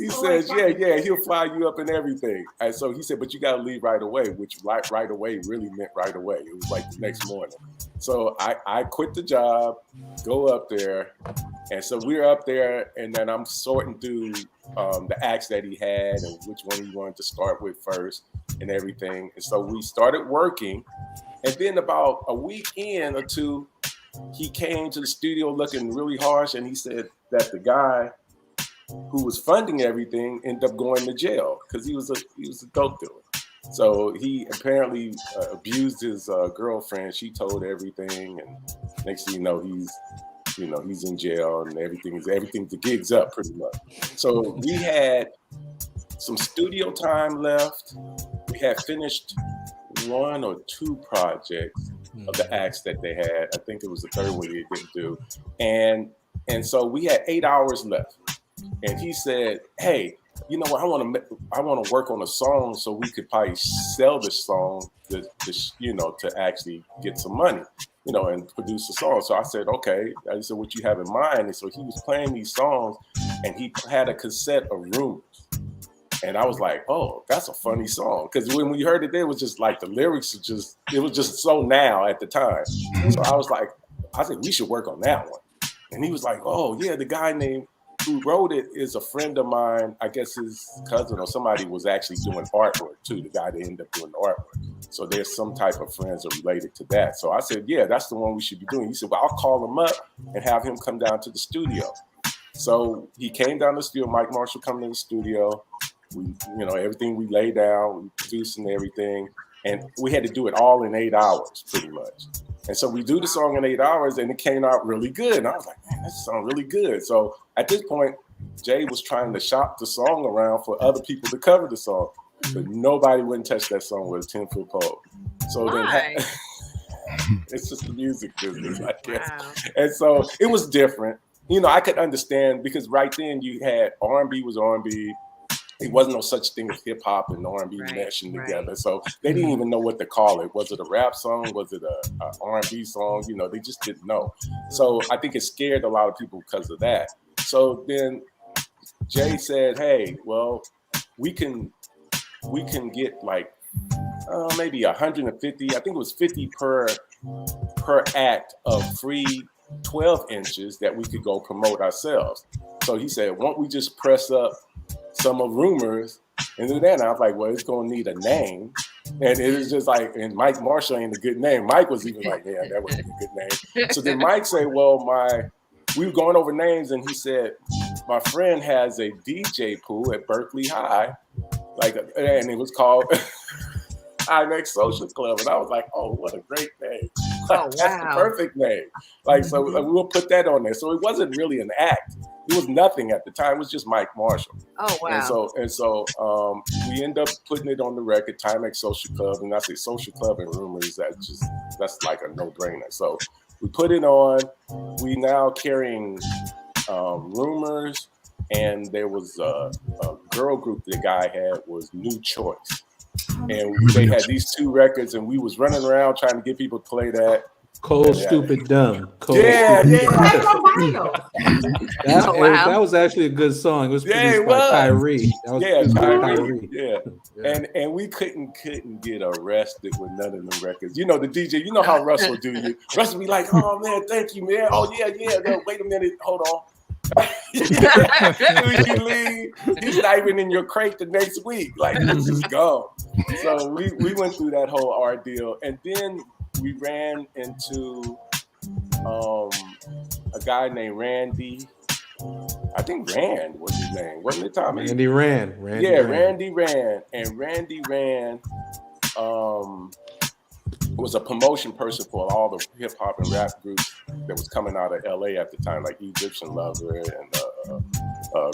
says, yeah, he'll fly you up and everything. And so he said, but you got to leave right away, which right away really meant right away. It was like the next morning. So I quit the job, go up there. And so we're up there, and then I'm sorting through the acts that he had and which one he wanted to start with first and everything. And so we started working. And then about a week in or two, he came to the studio looking really harsh, and he said that the guy who was funding everything ended up going to jail because he was a dope dealer. So he apparently abused his girlfriend. She told everything, and next thing you know, he's in jail, and everything the gig's up pretty much. So we had some studio time left. We had finished one or two projects of the acts that they had. I think it was the third one they didn't do, and so we had 8 hours left. And he said, hey, you know what, I want to work on a song so we could probably sell this song to actually get some money, and produce a song. So I said, okay. I said, what you have in mind? And so he was playing these songs, and he had a cassette of Rumors. And I was like, oh, that's a funny song. Because when we heard it, it was just like the lyrics it was just so now at the time. So I said, we should work on that one. And he was like, oh yeah, the guy who wrote it is a friend of mine. I guess his cousin or somebody was actually doing artwork too. The guy that ended up doing the artwork. So there's some type of friends that are related to that. So I said, yeah, that's the one we should be doing. He said, well, I'll call him up and have him come down to the studio. So he came down to the studio. Mike Marshall come to the studio. We, everything we lay down, we produced and everything. And we had to do it all in 8 hours pretty much. And so we do the song in 8 hours, and it came out really good. And I was like, man, that sounds really good. So at this point, Jay was trying to shop the song around for other people to cover the song, but nobody wouldn't touch that song with a 10-foot pole. So then it's just the music business, I guess. Wow. And so it was different. I could understand because right then you had R&B was R&B. It wasn't no such thing as hip hop and R&B meshing together. So they didn't even know what to call it. Was it a rap song? Was it a R&B song? They just didn't know. So I think it scared a lot of people because of that. So then Jay said, hey, well, we can get like maybe 150. I think it was 50 per act of free 12 inches that we could go promote ourselves. So he said, won't we just press up some of Rumors and do that? And I was like, well, it's going to need a name. And it was just like, and Mike Marshall ain't a good name. Mike was even like, yeah, that wasn't a good name. So then Mike said, well, we were going over names, and he said, my friend has a DJ pool at Berkeley High, and it was called IMX Social Club. And I was like, oh, what a great name. That's the perfect name. So we'll put that on there. So it wasn't really an act. It was nothing at the time. It was just Mike Marshall. Oh, wow. And so we end up putting it on the record, Timex Social Club. And I say Social Club and Rumors, that's like a no-brainer. So we put it on. We now carrying Rumors. And there was a girl group the guy had was New Choice. And they had these 2 records, and we was running around trying to get people to play that. Cold, Stupid, Dumb. Cold, yeah. That was actually a good song. It was produced by Kyrie. Kyrie. Yeah. And we couldn't get arrested with none of them records. You know, the DJ, you know how Russ will do you. Russ will be like, oh, man, thank you, man. Oh, yeah. No, wait a minute. Hold on. You leave, he's not even in your crate the next week. It's just gone. So we went through that whole ordeal, and then we ran into a guy named Randy. I think Rand was his name, wasn't it, Tommy? Randy Rand. Randy Rand. And Randy Rand was a promotion person for all the hip hop and rap groups that was coming out of LA at the time, like Egyptian Lover and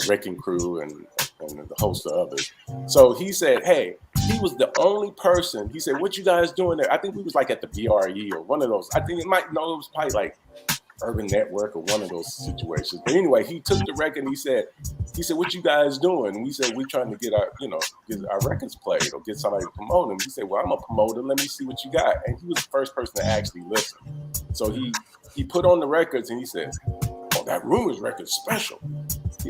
Wrecking Crew and a host of others. So he said, hey, he was the only person. He said, what you guys doing there? I think we was like at the BRE or one of those. I think it was probably like Urban Network or one of those situations. But anyway, he took the record and he said, what you guys doing? And we said, we're trying to get our records played or get somebody to promote them. He said, well, I'm a promoter. Let me see what you got. And he was the first person to actually listen. So he put on the records and he said, oh, that Rumors record's special.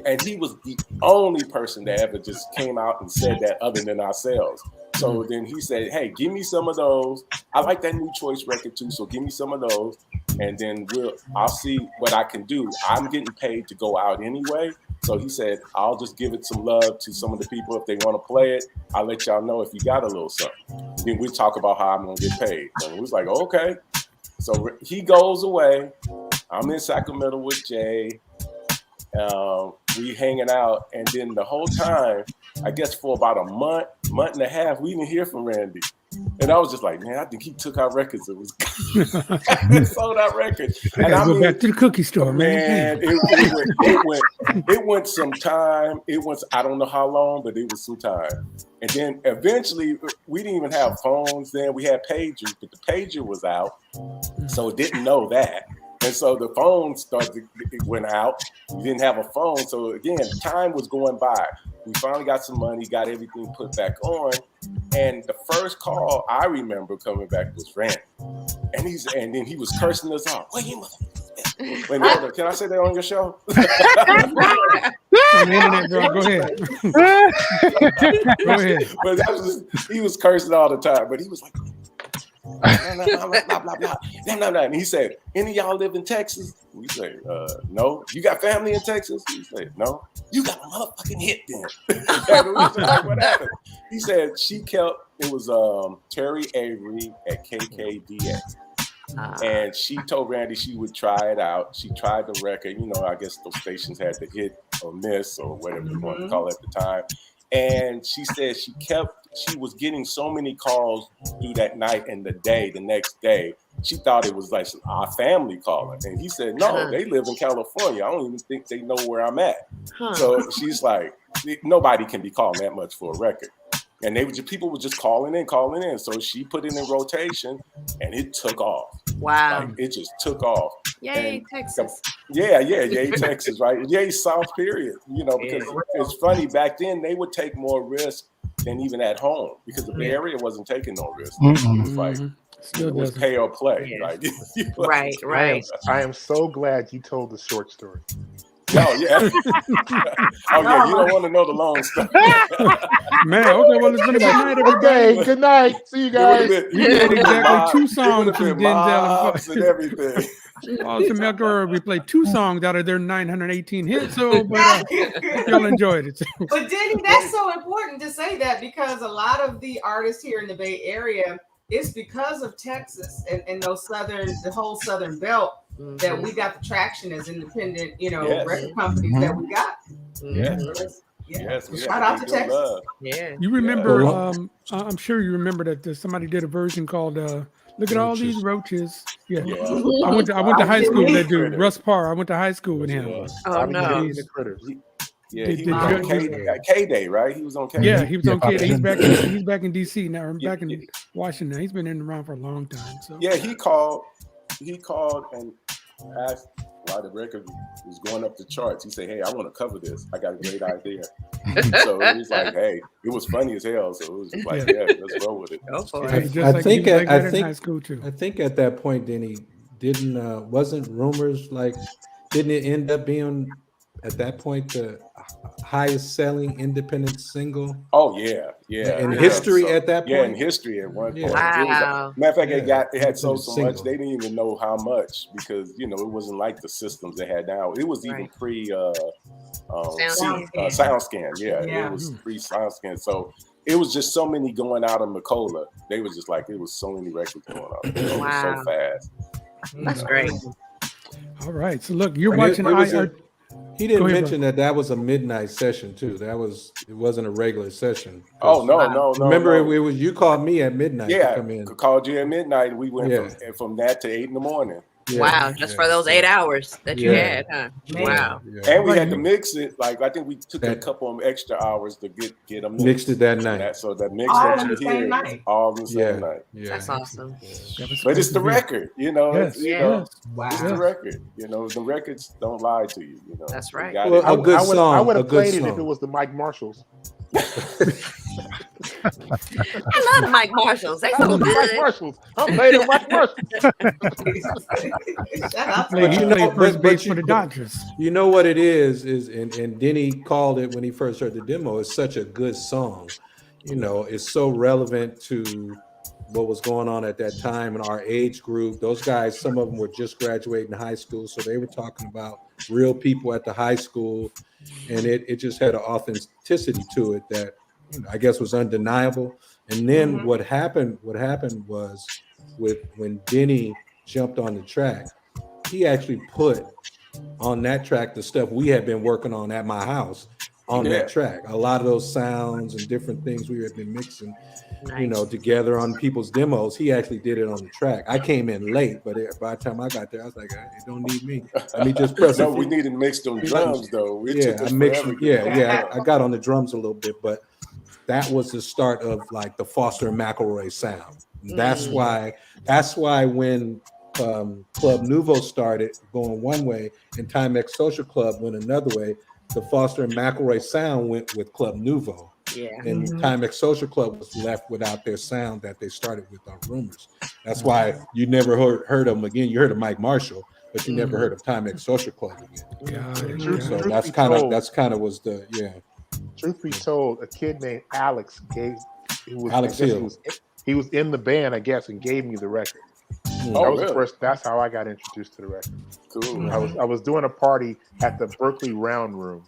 And he was the only person that ever just came out and said that other than ourselves. So then he said, hey, give me some of those. I like that New Choice record too, so give me some of those. And then I'll see what I can do. I'm getting paid to go out anyway. So he said, I'll just give it some love to some of the people. If they want to play it, I'll let y'all know if you got a little something. Then we'll talk about how I'm going to get paid. And we was like, okay. So he goes away. I'm in Sacramento with Jay. We hanging out. And then the whole time, I guess for about a month and a half, we didn't hear from Randy. And I was just like, man, I think he took our records. It was sold our records. And I go back to the cookie store, man. It went some time. I don't know how long, but it was some time. And then eventually, we didn't even have phones then. We had pagers, but the pager was out, so it didn't know that. And so the phone went out. We didn't have a phone. So again, time was going by. We finally got some money, got everything put back on. And the first call I remember coming back was Randy. And then he was cursing us out. Wait, can I say that on your show? On the internet, bro. Go ahead. Go ahead. But he was cursing all the time. But he was like, blah. And he said, any of y'all live in Texas? We say, no. You got family in Texas? He said, no. You got a motherfucking hit then. Like, what happened? He said it was Terry Avery at KKDA. And she told Randy she would try it out. She tried the record. I guess those stations had to hit or miss or whatever you want to call it at the time. And she said she was getting so many calls through that night and the next day. She thought it was like our family calling. And he said, no, they live in California. I don't even think they know where I'm at. So she's like, nobody can be calling that much for a record. And people were just calling in. So she put it in rotation and it took off. Wow. It just took off. Yay, Texas. Yeah, yay, Texas, right? Yay, South, period. Because it's funny, back then they would take more risk than even at home because the Bay Area wasn't taking no risk. It was like, it was pay or play. Right? Right. I am so glad you told the short story. Oh, yeah. You don't want to know the long story. Man, okay, well, it's been a good night, everybody. Okay, good night. See you guys. We did exactly 2 songs from Denzel and everything. Also, McElroy, we played 2 songs out of their 918 hits, so but y'all enjoyed it. But Denny, that's so important to say that because a lot of the artists here in the Bay Area, it's because of Texas and the whole Southern belt that we got the traction as independent, Yes. record companies that we got. Yes. Yeah. Yes. we Shout have out to give them Texas. love. Yeah. You remember? Yeah. I'm sure you remember that somebody did a version called "Look at all these roaches." Yeah. Yeah. I went to high school with that dude, Critter. Russ Parr. I went to high school with him. Yeah. Oh Bobby no. Kennedy and the Critters. Yeah, Did- he did was on you- K-Day, right? He was on K-Day. Yeah, he was on Bobby K. He's back. He's back in DC now. Yeah, Back in Washington. He's been around for a long time. So Yeah, he called and asked why the record was going up the charts. He said, "Hey, I want to cover this. I got a great idea." So it was like, "Hey, it was funny as hell." So it was just like, "Yeah, let's roll with it." Go for Yeah, it. just I like think he was at- like I that in think- high school too. I think at that point, wasn't rumors like, didn't it end up being at that point the highest selling independent single Oh yeah, yeah. in Yeah. history So- at that point? Yeah, in history at one point. Yeah. It was Wow. matter of fact, Yeah. it had so Single. much they didn't even know how much because it wasn't like the systems they had now. It was even Right. pre Sound SoundScan. Yeah, Yeah. it was pre SoundScan. So it was just so many going out of McCullough. They was just like it was so many records going out. It was Wow. so fast. That's great. All right. So look, you're And it- watching it was IR. He didn't Go ahead, mention that was a midnight session too. It wasn't a regular session. Oh no. Remember, no. it was you called me at midnight to Yeah, come in. called you at midnight, and we went Yeah. from that to 8 a.m. Yeah, Wow. Just for those 8 hours that you Yeah. had, huh? Man. Wow. Yeah. And we Right. had to mix it. Like I think we took a That- couple of extra hours to get them Mixed it that night. So that mix All that on you the same hear night. all on the same Yeah, night. yeah. That's awesome. That was But it's the supposed to be- record, Yes. Yeah. Wow. It's the record. The records don't lie to you. That's You right. got Well, it. a good song. I would a have good played it song. if it was the Mike Marshalls. I love Mike Marshalls. They I so love the Mike good. Marshalls. I'm playing the Mike Marshalls. Shout out to Played- he you played know, first but base you- for the Dodgers. You know what it is and Denny called it when he first heard the demo. It's such a good song. It's so relevant to what was going on at that time in our age group. Those guys, some of them were just graduating high school, so they were talking about real people at the high school, and it just had an authenticity to it that I guess was undeniable. And then what happened was when Denny jumped on the track, he actually put on that track the stuff we had been working on at my house on that track. A lot of those sounds and different things we had been mixing, together on people's demos. He actually did it on the track. I came in late, but by the time I got there, I was like, it don't need me. Let me just press No, it. we needed to mix them drums though. It took I us mixed. forever to get them Yeah. done. I got on the drums a little bit, but that was the start of like the Foster and McElroy sound. That's why when Club Nouveau started going one way and Timex Social Club went another way, the Foster and McElroy sound went with Club Nouveau. Yeah. And Timex Social Club was left without their sound that they started with on Rumors. That's why you never heard of them again. You heard of Mike Marshall, but you never heard of Timex Social Club again. Got it. So Truth that's be kind told- of was the Truth be told, a kid named Alex Alex Hill. He was in the band, I guess, and gave me the record. Mm. That was really? the first. That's how I got introduced to the record. Cool. I was doing a party at the Berkeley Round Room.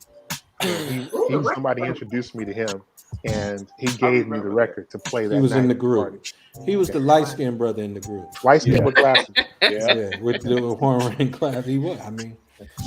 Somebody introduced me to him, and he gave me the record to play. That He was in night the at group. party. He was the light skinned brother in the group. White skin with glasses. Yeah. Yeah, with the horn ring class. He was. I mean,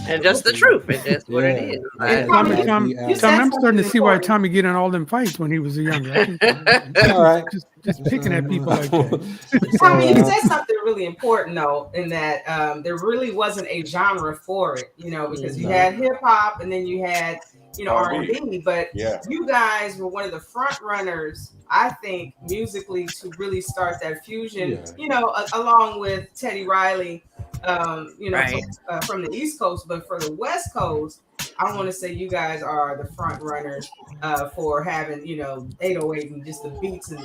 And just the truth. It's just what it Yeah. is. Yeah. Tommy, Yeah. Tom, You Tom, I'm said starting to something see why important. Tommy get in all them fights when he was younger. I think, all right. just picking at people like that. Tommy, you said something really important though, in that there really wasn't a genre for it, because you had hip hop and then you had, R&B, but Yeah. you guys were one of the front runners, I think, musically to really start that fusion, along with Teddy Riley, Right. from the East Coast, but for the West Coast, I want to say you guys are the front runners for having, 808 and just the beats and,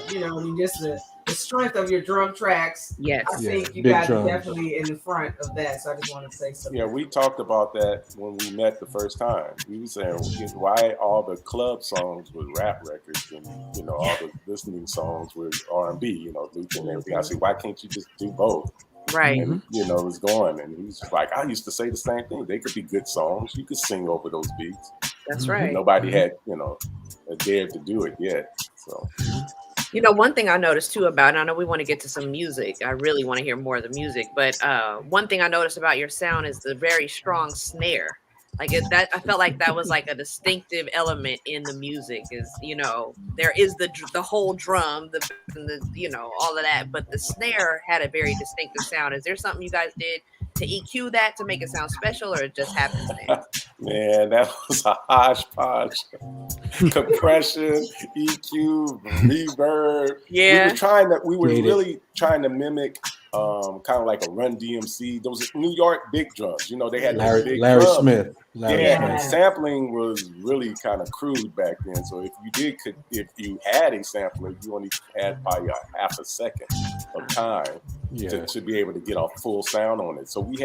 just the strength of your drum tracks. Yes. I think you big guys drums. are definitely in the front of that. So I just want to say something. Yeah, we talked about that when we met the first time. We were saying why all the club songs were rap records and all the listening songs were R&B, Luther and everything. I said, why can't you just do both? Right. And it was going, and he was just like, I used to say the same thing. They could be good songs. You could sing over those beats. That's right. Nobody had, dared to do it yet. So You know, one thing I noticed too about, and I know we want to get to some music. I really want to hear more of the music, but one thing I noticed about your sound is the very strong snare. Like that, I felt like that was like a distinctive element in the music. Is there is the whole drum, the all of that, but the snare had a very distinctive sound. Is there something you guys did to EQ that to make it sound special, or it just happenstance? Man, that was a hodgepodge. Compression, EQ, reverb. Yeah. We were really trying to mimic kind of like a Run DMC. Those New York big drums. They had Larry drums. Smith. Smith. Sampling was really kind of crude back then. So if you had a sampler, you only had probably a half a second of time to be able to get a full sound on it. So we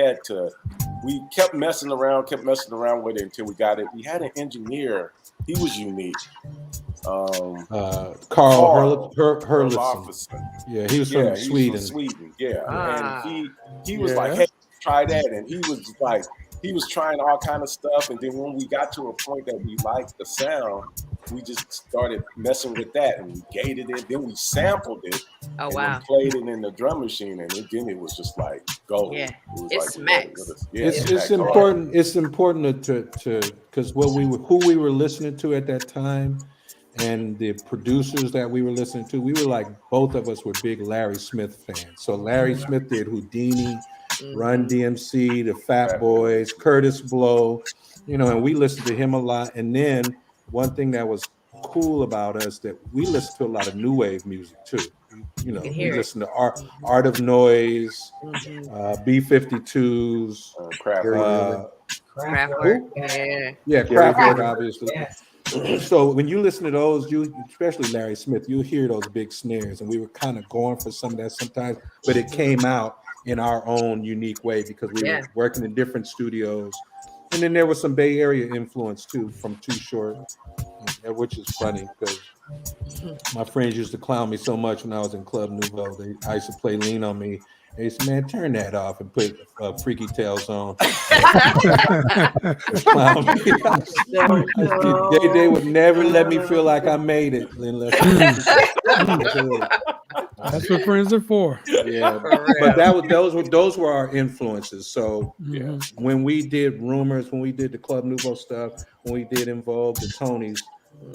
kept messing around with it until we got it. We had an engineer. He was unique. Carl Hurlison. Yeah, he was from Sweden. And he was like, "Hey, try that," and he was trying all kind of stuff. And then when we got to a point that we liked the sound, we just started messing with that, and we gated it. Then we sampled it. Oh, and wow! Played it in the drum machine, and then it was just like gold. Yeah, it smacks. It's important. It's important to because who we were listening to at that time, and the producers that we were listening to, we were like, both of us were big Larry Smith fans. So Larry Smith did Houdini, Run DMC, the Fat Boys, Curtis Blow, and we listened to him a lot. And then one thing that was cool about us that we listened to a lot of new wave music too. We listened to Art of Noise, B-52s, Kraftwerk. Kraftwerk, obviously. So when you listen to those, especially Larry Smith, you hear those big snares, and we were kind of going for some of that sometimes, but it came out in our own unique way because we were working in different studios. And then there was some Bay Area influence too from Too Short, which is funny because my friends used to clown me so much when I was in Club Nouveau. I used to play Lean on Me. They said, "Man, turn that off and put Freaky Tales on." They would never let me feel like I made it. That's what friends are for. Yeah, but those were our influences. So when we did Rumors, when we did the Club Nouveau stuff, when we did Involve, the Tonys,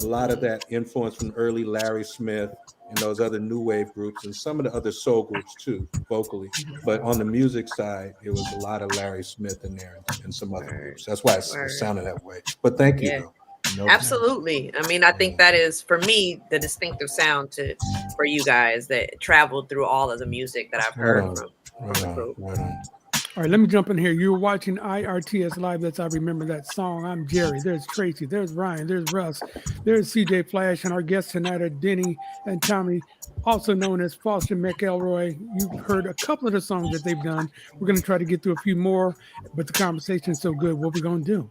a lot of that influence from early Larry Smith and those other new wave groups and some of the other soul groups too, vocally. But on the music side, it was a lot of Larry Smith in there and some other groups. That's why it sounded that way. But thank you. Though. Absolutely. I mean, I think that is, for me, the distinctive sound for you guys that traveled through all of the music that I've heard from. All right, let me jump in here. You're watching IRTS Live. That's I Remember That Song. I'm Jerry. There's Tracy. There's Ryan. There's Russ. There's CJ Flash. And our guests tonight are Denny and Tommy, also known as Foster McElroy. You've heard a couple of the songs that they've done. We're going to try to get through a few more, but the conversation's so good. What we're going to do?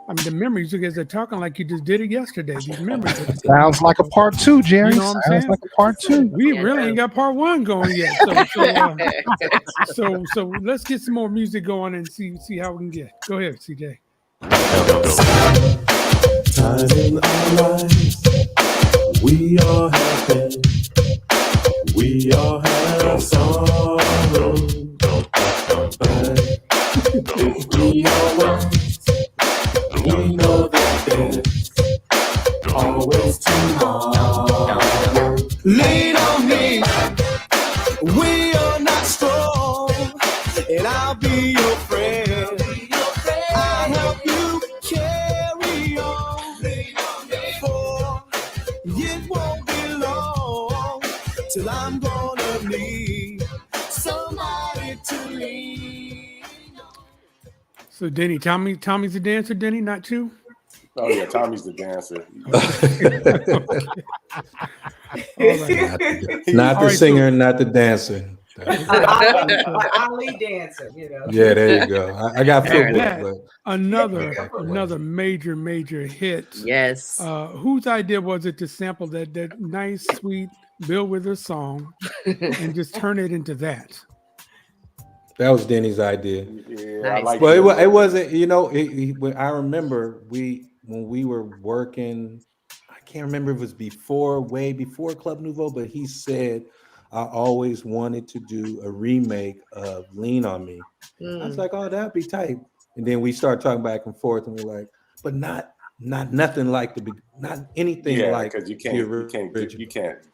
I mean, the memories, you guys are talking like you just did it yesterday. These memories. Sounds like a part two, Jerry. You know what I'm Sounds saying? like a part two. We really ain't got part one going yet. So let's get some more music going and see how we can get. Go ahead, CJ. Time in our lives, we all have pain, we all have sorrow, but if we are wise, we know that there's always tomorrow. Lean on me, we are not strong, and I'll be your friend. I'll help you carry on, for it won't be long till I'm gonna need somebody to lean on. So Denny, Tommy's the dancer, Denny, not you? Oh yeah, Tommy's the dancer. Not the singer, not the dancer. Ali dancer, Yeah, there you go. I got football. Another major hit. Yes. Whose idea was it to sample that nice, sweet Bill Withers song and just turn it into that? That was Denny's idea. Yeah, Nice. It wasn't. I remember when we were working. I can't remember if it was way before Club Nouveau, but he said, I always wanted to do a remake of Lean on Me. I was like, oh, that'd be tight. And then we started talking back and forth, and we're like, but not nothing like not anything like because you can't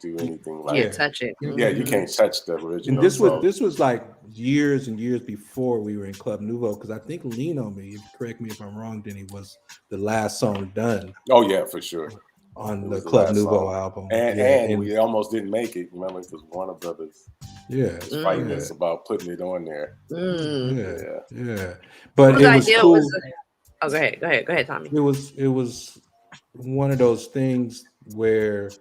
do anything like Can't touch it. You can't touch the original. And this was like years and years before we were in Club Nouveau, because I think Lean on Me, correct me if I'm wrong, Denny, was the last song done. Oh yeah, for sure. On the Club Nouveau album. And we almost didn't make it. Remember, because Warner Brothers was fighting us about putting it on there. Yeah. But the idea was go ahead, Tommy. It was one of those things where,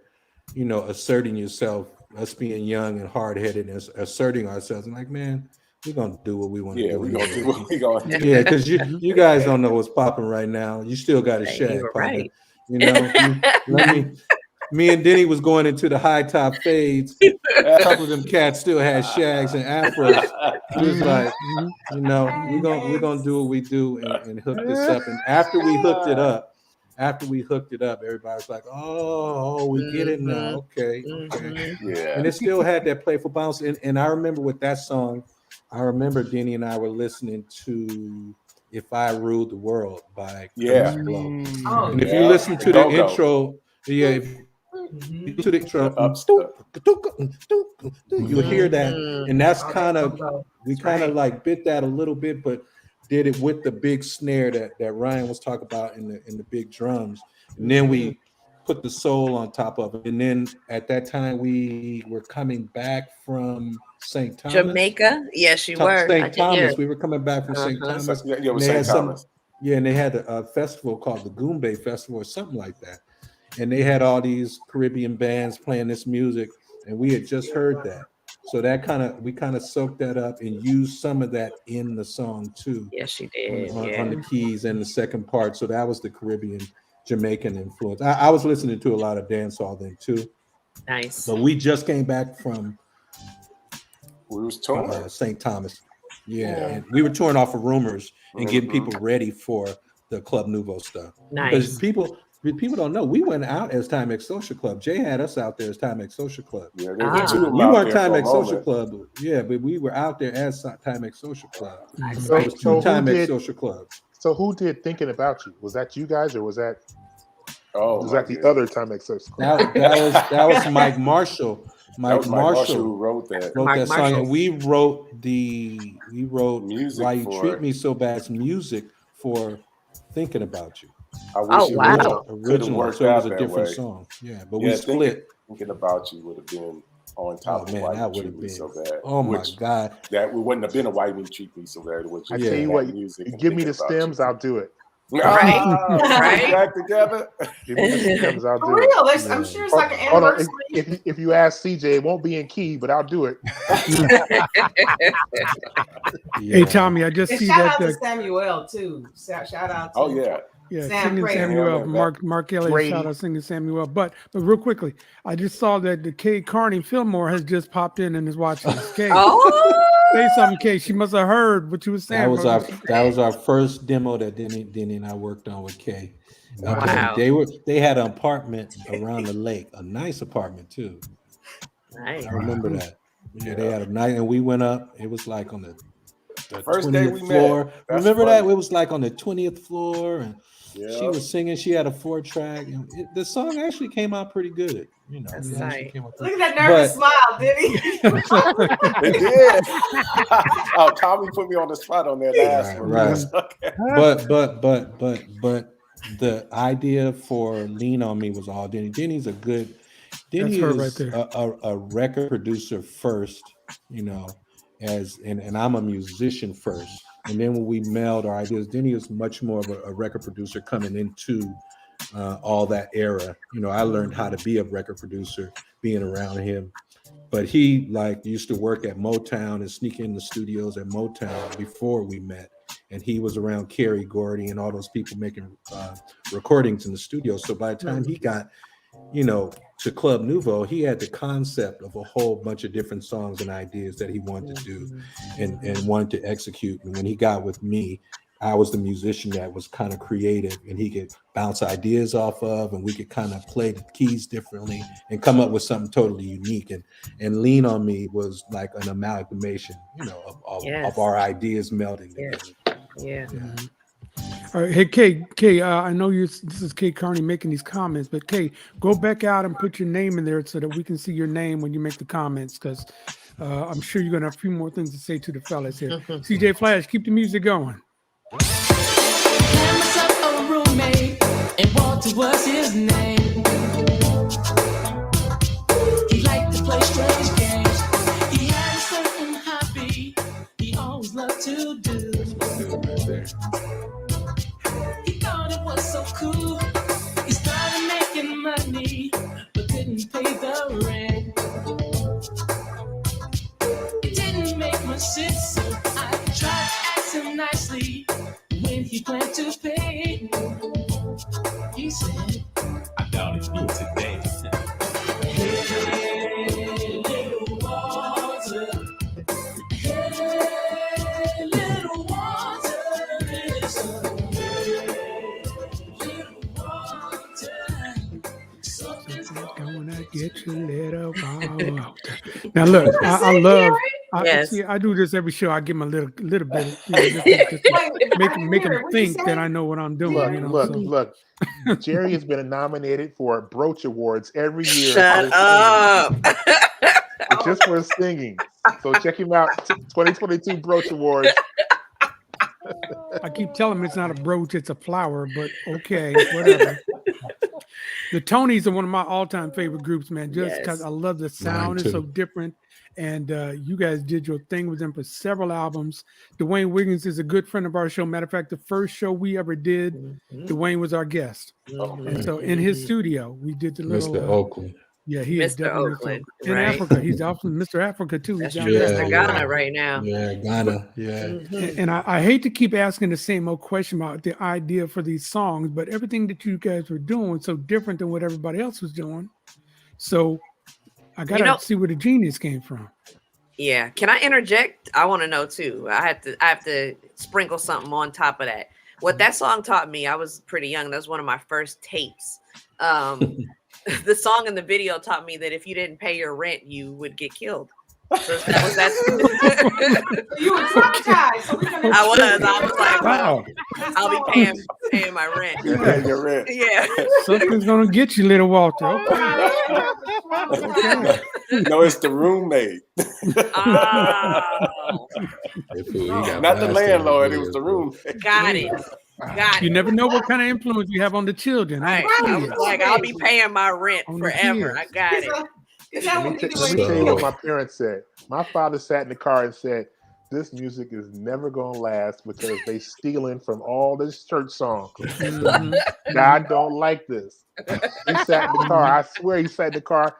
you know, asserting yourself, us being young and hard-headed and asserting ourselves, and like, man, we're gonna do what we want to do. We're gonna do what we gonna do. Yeah, because you guys don't know what's popping right now. You still got a shag, right. You know, me and Denny was going into the high top fades. A couple of them cats still had shags and afros. It was like, you know, we're gonna do what we do and hook this up. And after we hooked it up, everybody was like, oh, we get it now. Okay. Yeah. And it still had that playful bounce. And I remember with that song, Denny and I were listening to If I Ruled the World by Chris Blow. And if you listen to the intro, to the intro, you'll hear that. And that's we kind of like bit that a little bit, but did it with the big snare that Ryan was talking about in the big drums. And then we put the soul on top of it. And then at that time we were coming back from St. Thomas. Jamaica? Yes, you were. St. Thomas. We were coming back from St. Thomas. And they had a festival called the Goombay Festival or something like that. And they had all these Caribbean bands playing this music, and we had just heard that. So we kind of soaked that up and used some of that in the song too. Yes, you did. On the keys and the second part. So that was the Caribbean Jamaican influence. I was listening to a lot of dancehall then too. Nice. But we just came back from St. Thomas. And we were touring off of Rumors and getting people ready for the Club Nouveau stuff. Nice. Because people don't know, we went out as Timex Social Club. Jay had us out there as Timex Social Club. Yeah, we weren't Timex Social Club. Yeah, but we were out there as Timex Social Club. So it was two Timex Social Clubs. So who did Thinking About You? Was that you guys, or was that the other Timex Social Club? That was Mike Marshall. Mike Marshall who wrote that. That song, and we wrote music. Why You Treat Me So Bad's music for Thinking About You. I wish original, so it was a different song. Yeah, but we split. Thinking About You would have been on top of Why You Treat Me So Bad. Oh my God, that wouldn't have been a Why You Treat Me So Bad. I tell you what, you give me the stems, I'll do it. Right. Back together. Give me the stems, I'll do For real, I'm sure it's like an anniversary. If you ask CJ, it won't be in key, but I'll do it. Hey Tommy, I just see shout that. Out to Samuel too. Shout out to singing Samuel. Mark Elliott, shout out singing Samuel. But real quickly, I just saw that the Kay Carney Fillmore has just popped in and is watching this. Kay, say something, Kay. She must have heard what you were saying. That was our first demo that Denny and I worked on with Kay. Wow. They had an apartment around the lake, a nice apartment too. Nice. I remember that. Yeah, they had a night, and we went up. It was like on the first day we floor. met. Remember that? It was like on the 20th floor, and she was singing. She had a 4-track, and the song actually came out pretty good. You know, that's right. Look at that nervous smile, did he? It did. Oh, Tommy put me on the spot on that last one. Right. Okay. But the idea for Lean on Me was all Denny. Denny is a record producer first, you know, and I'm a musician first. And then when we meld our ideas, Denny is much more of a record producer coming into all that era. You know, I learned how to be a record producer being around him. But he used to work at Motown and sneak in the studios at Motown before we met. And he was around Kerry Gordy and all those people making recordings in the studio. So by the time he got, you know, to Club Nouveau, he had the concept of a whole bunch of different songs and ideas that he wanted to do and wanted to execute. And when he got with me I was the musician that was kind of creative, and he could bounce ideas off of, and we could kind of play the keys differently and come up with something totally unique. And Lean on Me was like an amalgamation, you know, of our ideas melding together. Yeah. All right, hey Kay, I know this is Kay Carney making these comments, but Kay, go back out and put your name in there so that we can see your name when you make the comments, because I'm sure you're gonna have a few more things to say to the fellas here. CJ Flash, keep the music going. Had myself a roommate, and Walter was his name. He liked to play strange games. He had a certain hobby he always loved to do. He thought it was so cool. He started making money, but didn't pay the rent. It didn't make much sense, so I tried to ask him nicely when he planned to pay. He said, I doubt it's me today. Hey, little Walter. Hey, little Walter. Listen. Little Walter. Something's gonna get you, little Walter. Now look, I love. I do this every show. I give them a little bit, just make them think that I know what I'm doing. Look. Jerry has been nominated for Brooch Awards every year. Shut up. Just for singing. So check him out. 2022 Brooch Awards. I keep telling him it's not a brooch, it's a flower, but okay, whatever. The Tonys are one of my all-time favorite groups, man, just because I love the sound. It's so different. And you guys did your thing with them for several albums. Dwayne Wiggins is a good friend of our show. Matter of fact, the first show we ever did, Dwayne was our guest. And so in his studio, we did the little Mr. Oakland. Yeah, he is Mr. definitely Oakland, in right. Africa. He's also Mr. Africa too. That's He's true. down Mr. there. Ghana right now. Yeah, Ghana. Yeah. And I hate to keep asking the same old question about the idea for these songs, but everything that you guys were doing was so different than what everybody else was doing. So I gotta see where the genius came from. Yeah. Can I interject? I want to know too. I have to sprinkle something on top of that. What that song taught me, I was pretty young. That was one of my first tapes. The song in the video taught me that if you didn't pay your rent, you would get killed. So that was that. You were traumatized. I was like, wow. I'll be paying my rent. Yeah, your rent. Yeah. Something's gonna get you, little Walter. Okay. No, it's the roommate. Not the landlord. It was the roommate. Got it. You never know what kind of influence you have on the children. Right. I was like, I'll be paying my rent forever. I got it. Let me tell you what my parents said. My father sat in the car and said, this music is never going to last because they stealing from all this church songs. God don't like this. He sat in the car. I swear he sat in the car.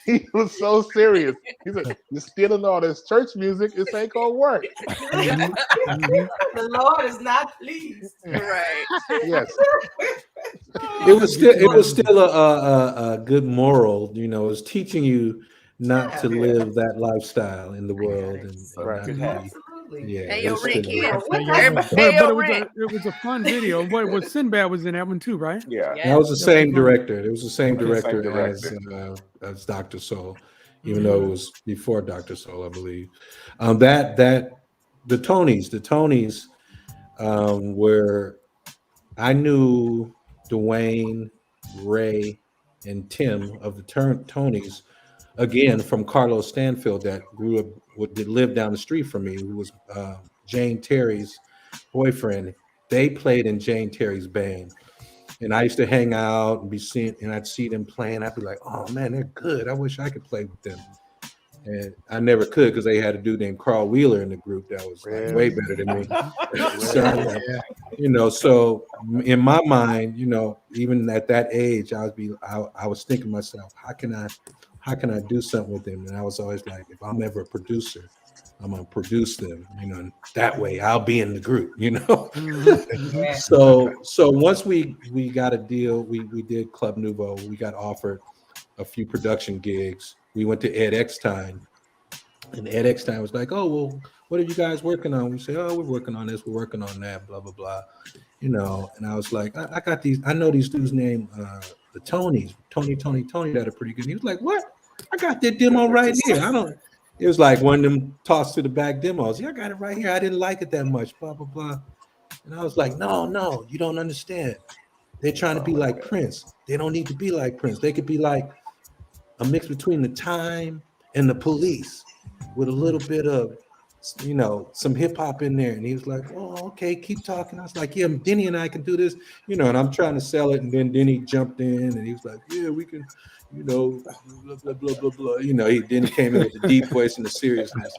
He was so serious. He said, you're stealing all this church music. This ain't going to work. The Lord is not pleased. Right. Yes. It was still a good moral, you know. It was teaching you not to live that lifestyle in the world. And Pay your rent, kids. It was a fun video. What Sinbad was in that one too, right? Yeah. That was the same director. It was the same director as Dr. Soul, even though it was before Dr. Soul, I believe. The Tonys were, I knew Dwayne, Ray, and Tim of the Tonys, again, from Carlos Stanfield, that grew up, lived down the street from me, who was Jane Terry's boyfriend. They played in Jane Terry's band. And I used to hang out and I'd see them playing. I'd be like, oh man, they're good. I wish I could play with them. And I never could because they had a dude named Carl Wheeler in the group that was like way better than me. So in my mind, even at that age, I was thinking to myself, how can I do something with them? And I was always like, if I'm ever a producer, I'm gonna produce them, and that way I'll be in the group, So once we got a deal, we did Club Nouveau. We got offered a few production gigs. We went to Ed Eckstein And Ed Eckstein was like, "Oh, well, what are you guys working on?" We say, "Oh, we're working on this, we're working on that, blah blah blah." And I was like, I got these. I know these dudes named the Tonys, Tony, that are pretty good. And he was like, "What? I got that demo right here. I don't." It was like one of them tossed to the back demos. Yeah, I got it right here. I didn't like it that much. Blah blah blah. And I was like, no, you don't understand. They're trying to be like Prince. They don't need to be like Prince. They could be like a mix between the Time and the Police with a little bit of, some hip hop in there." And he was like, "Oh, okay, keep talking." I was like, "Yeah, Denny and I can do this, and I'm trying to sell it." And then Denny jumped in and he was like, "Yeah, we can, blah, blah, blah, blah, blah." Then he came in with the deep voice and the seriousness.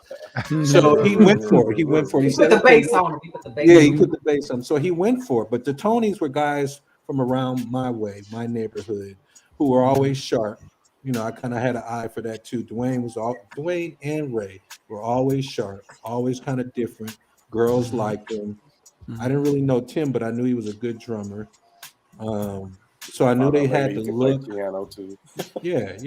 So he went for it. He put the bass on it. He put the bass on it. He put the bass on. So he went for it. But the Tonys were guys from around my way, my neighborhood, who were always sharp. I kind of had an eye for that too. Dwayne and Ray were always sharp, always kind of different. Girls liked them. I didn't really know Tim, but I knew he was a good drummer. So I knew they had the look. Piano too. Yeah,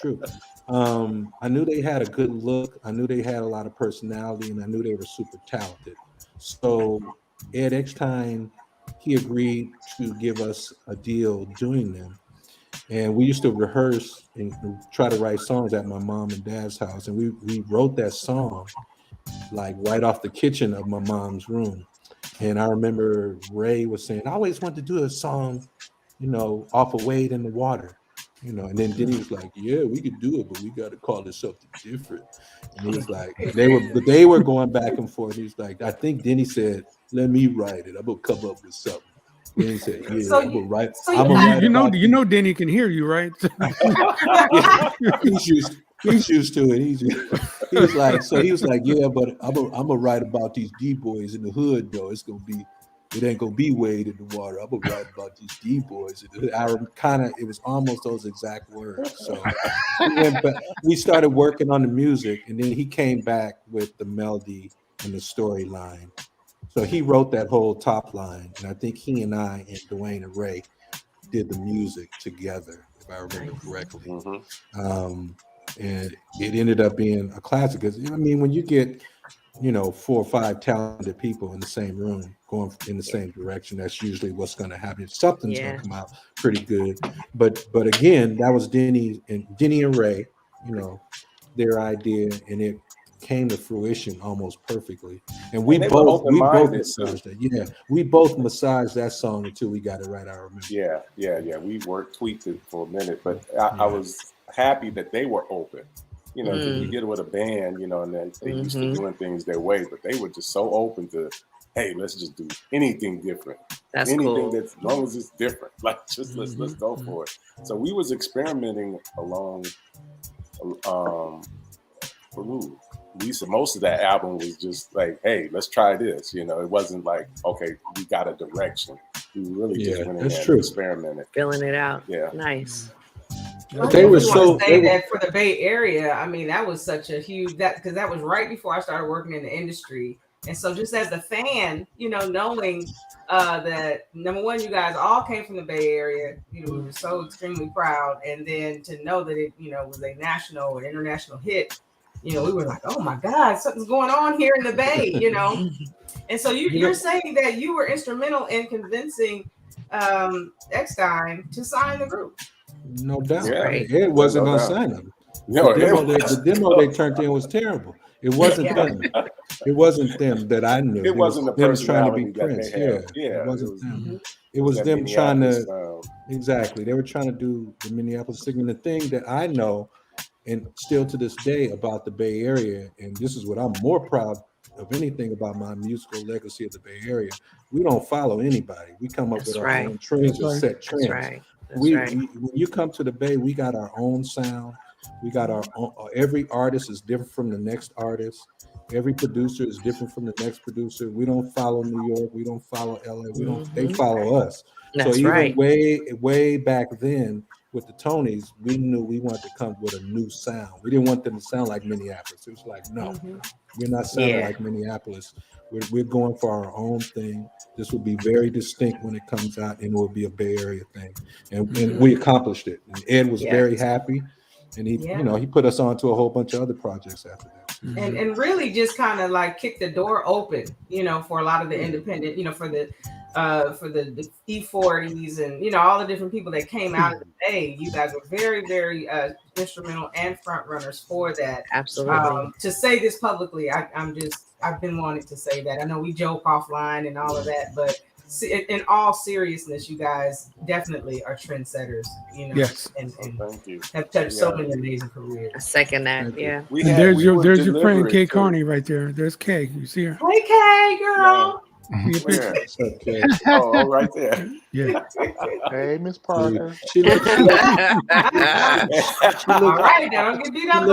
true. I knew they had a good look. I knew they had a lot of personality, and I knew they were super talented. So Ed Eckstein, he agreed to give us a deal doing them. And we used to rehearse and try to write songs at my mom and dad's house. And we wrote that song like right off the kitchen of my mom's room. And I remember Ray was saying, "I always wanted to do a song, off of Wade in the Water." And then Denny was like, "Yeah, we could do it, but we got to call it something different." And he was like, they were going back and forth. He was like, I think Denny said, "Let me write it. I'm gonna come up with something." Then he said, "Yeah, I'm gonna write." Denny can hear you, right? He's used to it. He was like, "Yeah, but I'm gonna write about these D boys in the hood, though. It ain't gonna be Wade in the Water. I'm gonna write about these D boys." It was almost those exact words. So we started working on the music, and then he came back with the melody and the storyline. So he wrote that whole top line, and I think he and I and Dwayne and Ray did the music together, if I remember correctly. And it ended up being a classic. Because when you get 4 or 5 talented people in the same room going in the same direction, that's usually what's going to happen. Something's going to come out pretty good. But again, that was Denny and Ray, their idea, and it came to fruition almost perfectly. And we both massaged it. Yeah, we both massaged that song until we got it right. I remember. Yeah. We tweaked it for a minute, but I was happy that they were open. You get it with a band, and then they used to doing things their way, but they were just so open to, hey, let's just do anything different. That's anything cool. That's as long as it's different. Like just let's go for it. So we was experimenting along Lisa, most of that album was just like, hey, let's try this. It wasn't like, okay, we got a direction. We really just went in there and experimented. Filling it out. Yeah. Nice. They were that for the Bay Area. That was such a huge because that was right before I started working in the industry. And so just as a fan, knowing that number one, you guys all came from the Bay Area, we were so extremely proud. And then to know that it, was a national or international hit, we were like, oh my God, something's going on here in the Bay, And so you're saying that you were instrumental in convincing Eckstein to sign the group. No doubt. Yeah. It wasn't going to sign them. The demo they turned in was terrible. It wasn't them. It wasn't them that I knew. It wasn't the them trying to be personality Prince. that they had. It wasn't them. It was them trying to exactly. They were trying to do the Minneapolis thing. And the thing that I know, and still to this day about the Bay Area, and this is what I'm more proud of anything about my musical legacy of the Bay Area. We don't follow anybody. We come up with our own trends or set trends. When you come to the Bay, we got our own sound. We got our own, every artist is different from the next artist. Every producer is different from the next producer. We don't follow New York. We don't follow LA. They follow us. That's so even way back then with the Tonys, we knew we wanted to come with a new sound. We didn't want them to sound like Minneapolis. It was like, no, we're not sounding like Minneapolis. We're going for our own thing. This will be very distinct when it comes out, and it will be a Bay Area thing. And we accomplished it. And Ed was very happy. And he, he put us on to a whole bunch of other projects after that. And really just kind of like kicked the door open, for a lot of the independent, for the E40s and all the different people that came out of the day. You guys were very, very instrumental and front runners for that. Absolutely. To say this publicly, I've been wanting to say that. I know we joke offline and all of that, but in all seriousness, you guys definitely are trendsetters, Yes. and thank you. have touched so many amazing careers. I second that. Yeah. There's your friend Kay Carney right there. There's Kay. You see her? Hey, Kay, girl. Where? Okay. Oh, right there. Yeah. Hey, Miss Parker. She looks All right, now don't get beat up.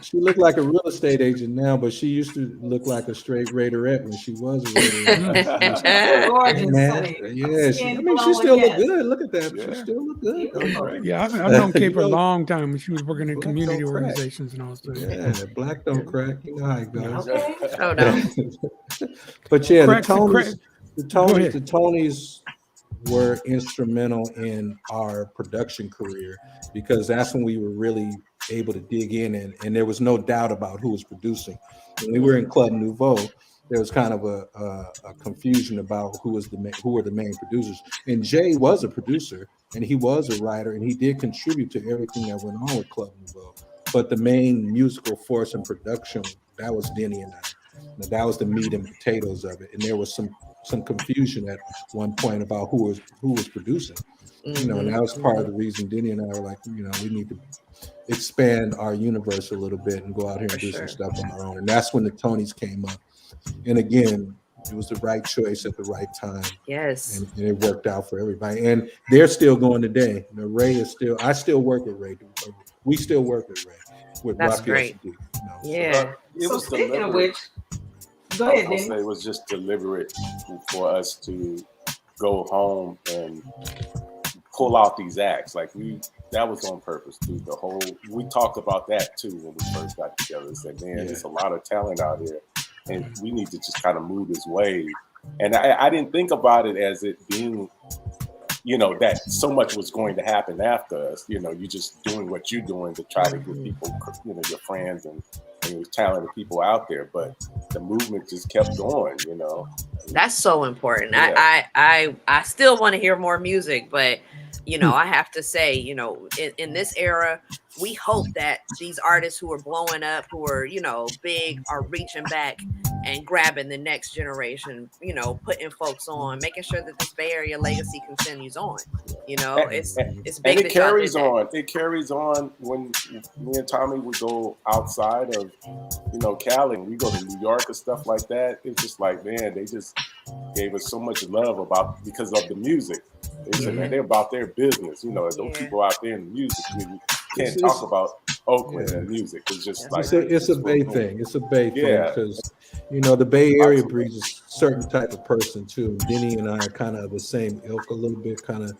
she looked like a real estate agent now, but she used to look like a straight Raiderette when she was a Raiderette. Gorgeous, honey. Yeah, she still look good. Look at that. She still look good. Yeah, I've known Kay for a long time when she was working in community organizations and all that. Yeah, black don't crack. You know how it goes. Okay. Oh no. But yeah, Crack. the Tonys were instrumental in our production career because that's when we were really able to dig in and there was no doubt about who was producing. When we were in Club Nouveau, there was kind of a confusion about who were the main producers. And Jay was a producer and he was a writer and he did contribute to everything that went on with Club Nouveau. But the main musical force in production, that was Denny and I. Now, that was the meat and potatoes of it, and there was some confusion at one point about who was producing. And that was part of the reason Denny and I were like, we need to expand our universe a little bit and go out here and do some stuff on our own. And that's when the Tonys came up. And again, it was the right choice at the right time. Yes. And it worked out for everybody. And they're still going today. Ray is still. I still work with Ray. We still work with Ray. That's great. Yeah. So speaking of which. Go ahead, I'll say it was just deliberate for us to go home and pull out these acts. That was on purpose, too. We talked about that too when we first got together. Said, man, there's a lot of talent out here, and we need to just kind of move this wave. And I didn't think about it as it being, that so much was going to happen after us. You're just doing what you're doing to try to get people, your friends and talented people out there, but the movement just kept going. That's so important. Yeah. I still want to hear more music, but I have to say, in this era, we hope that these artists who are blowing up, who are big, are reaching back and grabbing the next generation, putting folks on, making sure that this Bay Area legacy continues on. It's big. And it carries on. It carries on when me and Tommy would go outside of, Cali, and we go to New York and stuff like that. It's just like, man, they just gave us so much love because of the music. They said, man, they're about their business. Those people out there in the music. We can't talk about Oakland and music. It's just it's a Bay thing. It's a Bay thing because the Bay Area breeds a certain type of person too. Denny and I are kind of the same ilk a little bit. Kind of,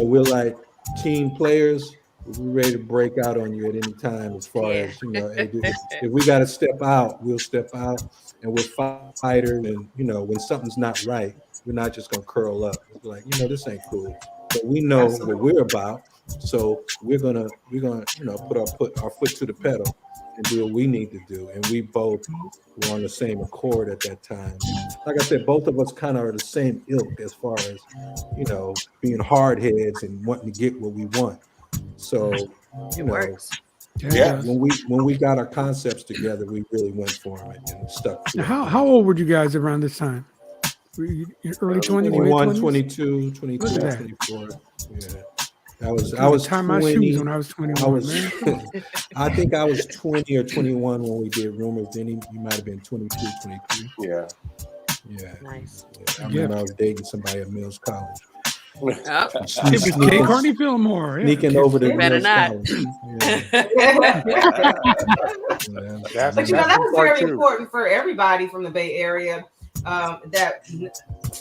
we're like team players. We're ready to break out on you at any time. As far as if we got to step out, we'll step out, and we're fighters. And when something's not right, we're not just gonna curl up. We're like, this ain't cool. But we know what we're about. So we're gonna put our foot to the pedal and do what we need to do. And we both were on the same accord at that time. Like I said, both of us kind of are the same ilk as far as being hard heads and wanting to get what we want. So when we got our concepts together, we really went for them and stuck. How old were you guys around this time? Were you early 20s? 21, 22, 24. Yeah. I was 20 my shoes when I was 21. I think I was 20 or 21 when we did Rumors. Then you might have been 22, 23. Yeah. Yeah. Nice. Yeah. I remember I was dating somebody at Mills College. Oh. It was Kay Carney Fillmore. Sneaking over to better Mills not. College. But that was very important for everybody from the Bay Area. That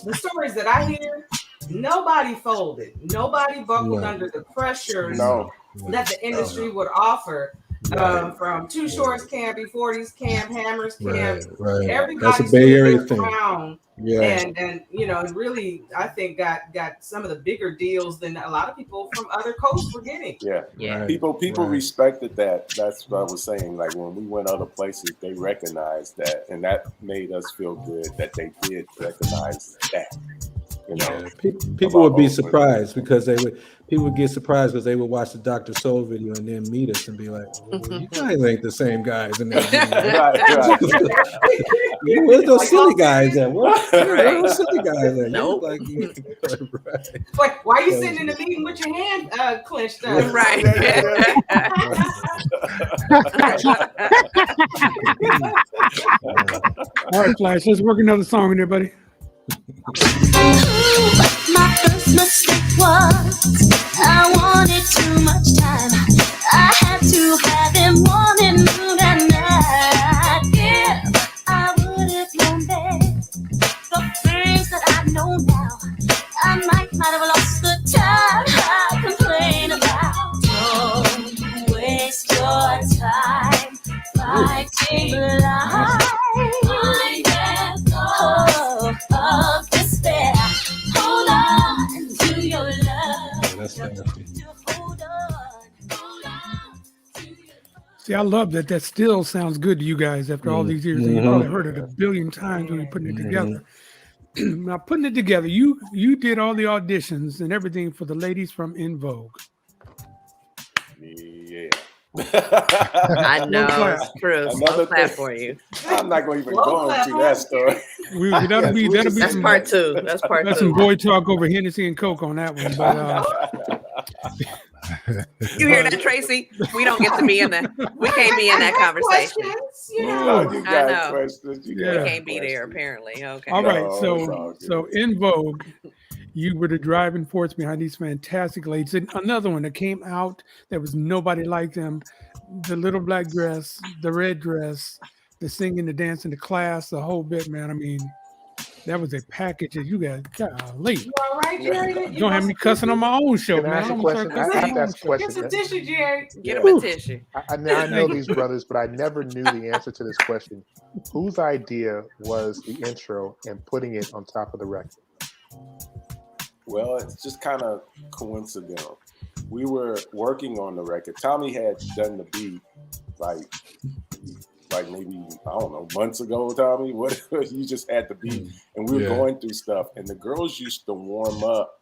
the stories that I hear, nobody folded, nobody buckled under the pressures that the industry would offer. from Too Short's camp, E40's camp, Hammer's camp. Right. Everybody That's a Bay Area stood thing. around. Yeah. And you know, really, I think got some of the bigger deals than a lot of people from other coasts were getting. Yeah. Right. People respected that. That's what I was saying. Like when we went other places, they recognized that, and that made us feel good that they did recognize that. You know, people would be surprised because people would get surprised because they would watch the Dr. Soul video and then meet us and be like, well, you guys ain't the same guys. And right. Where's those silly guys at? Where's those silly guys at? Nope. Like, right. Wait, why are you sitting in the meeting with your hand clenched up? Right. All right, Flash, let's work another song in there, buddy. My first mistake was I wanted too much time. I had to have him morning, noon, and night. If I would have known then the things that I know now, I might not have lost the time I complain about. Don't waste your time fighting blind. Of despair. Hold on to your love. Yeah, that's nasty. See, I love that. That still sounds good to you guys after all these years. And you probably heard it a billion times when you're putting it together. Now, putting it together, you did all the auditions and everything for the ladies from In Vogue. Yeah. I know, it's true. Another Clap thing. for you. I'm not going to even go into that story. That'll be That's some, part two. That's part that's two. some boy talk over Hennessy and Coke on that one. But You hear that, Tracy? We don't get to be in that. We can't be in that conversation. Questions, you know. Oh, you I got know. questions. You Yeah. got We can't be there, questions. apparently. Okay. all right, No, it's all so good. In Vogue, you were the driving force behind these fantastic ladies. And another one that came out that was nobody like them, the little black dress, the red dress, the singing, the dancing, the class, the whole bit, man. I mean, that was a package that you guys golly. You all right, Jerry? You don't have me cussing on my own show, Can I man. ask a I'm gonna question? start I cussing have on to my ask a own Get question. some tissue, Jerry. Get him a tissue. I know these brothers, but I never knew the answer to this question. Whose idea was the intro and putting it on top of the record? Well, it's just kind of coincidental. We were working on the record. Tommy had done the beat like maybe, I don't know, months ago, Tommy. What you just had the beat, and we were going through stuff. And the girls used to warm up,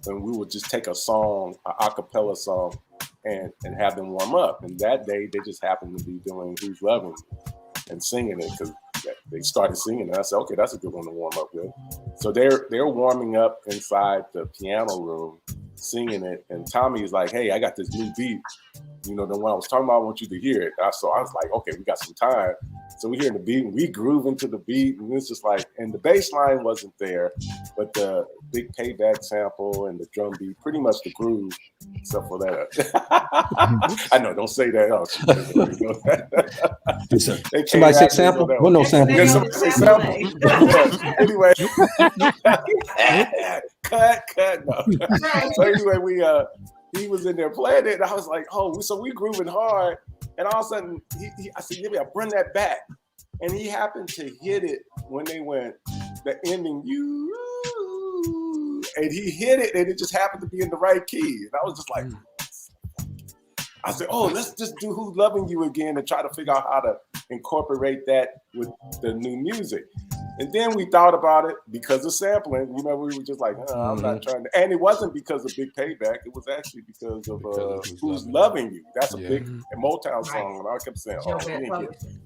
and we would just take a song, an a cappella song, and have them warm up. And that day, they just happened to be doing "Who's Loving You" and singing it because they started singing it. I said, okay, that's a good one to warm up with. So they're warming up inside the piano room, singing it, and Tommy is like, hey, I got this new beat. You know, the one I was talking about, I want you to hear it. So I was like, okay, we got some time. So we hearing the beat, and we groove into the beat, and it's just like, and the bass line wasn't there, but the big payback sample and the drum beat, pretty much the groove, except for that. I know, don't say that. Oh, Somebody say sample? Well, no sample. Yeah, somebody say sample. Anyway, cut. No. So anyway, he was in there playing it, and I was like, oh, so we grooving hard, and all of a sudden, I said, yeah, I'll bring that back, and he happened to hit it when they went the ending, and he hit it, and it just happened to be in the right key, and I was just like, I said, oh, let's just do "Who's Loving You" again and try to figure out how to incorporate that with the new music. And then we thought about it because of sampling. You know, we were just like, I'm not trying to. And it wasn't because of Big Payback. It was actually because of Who's Loving You. That's a big Motown song. And I kept saying,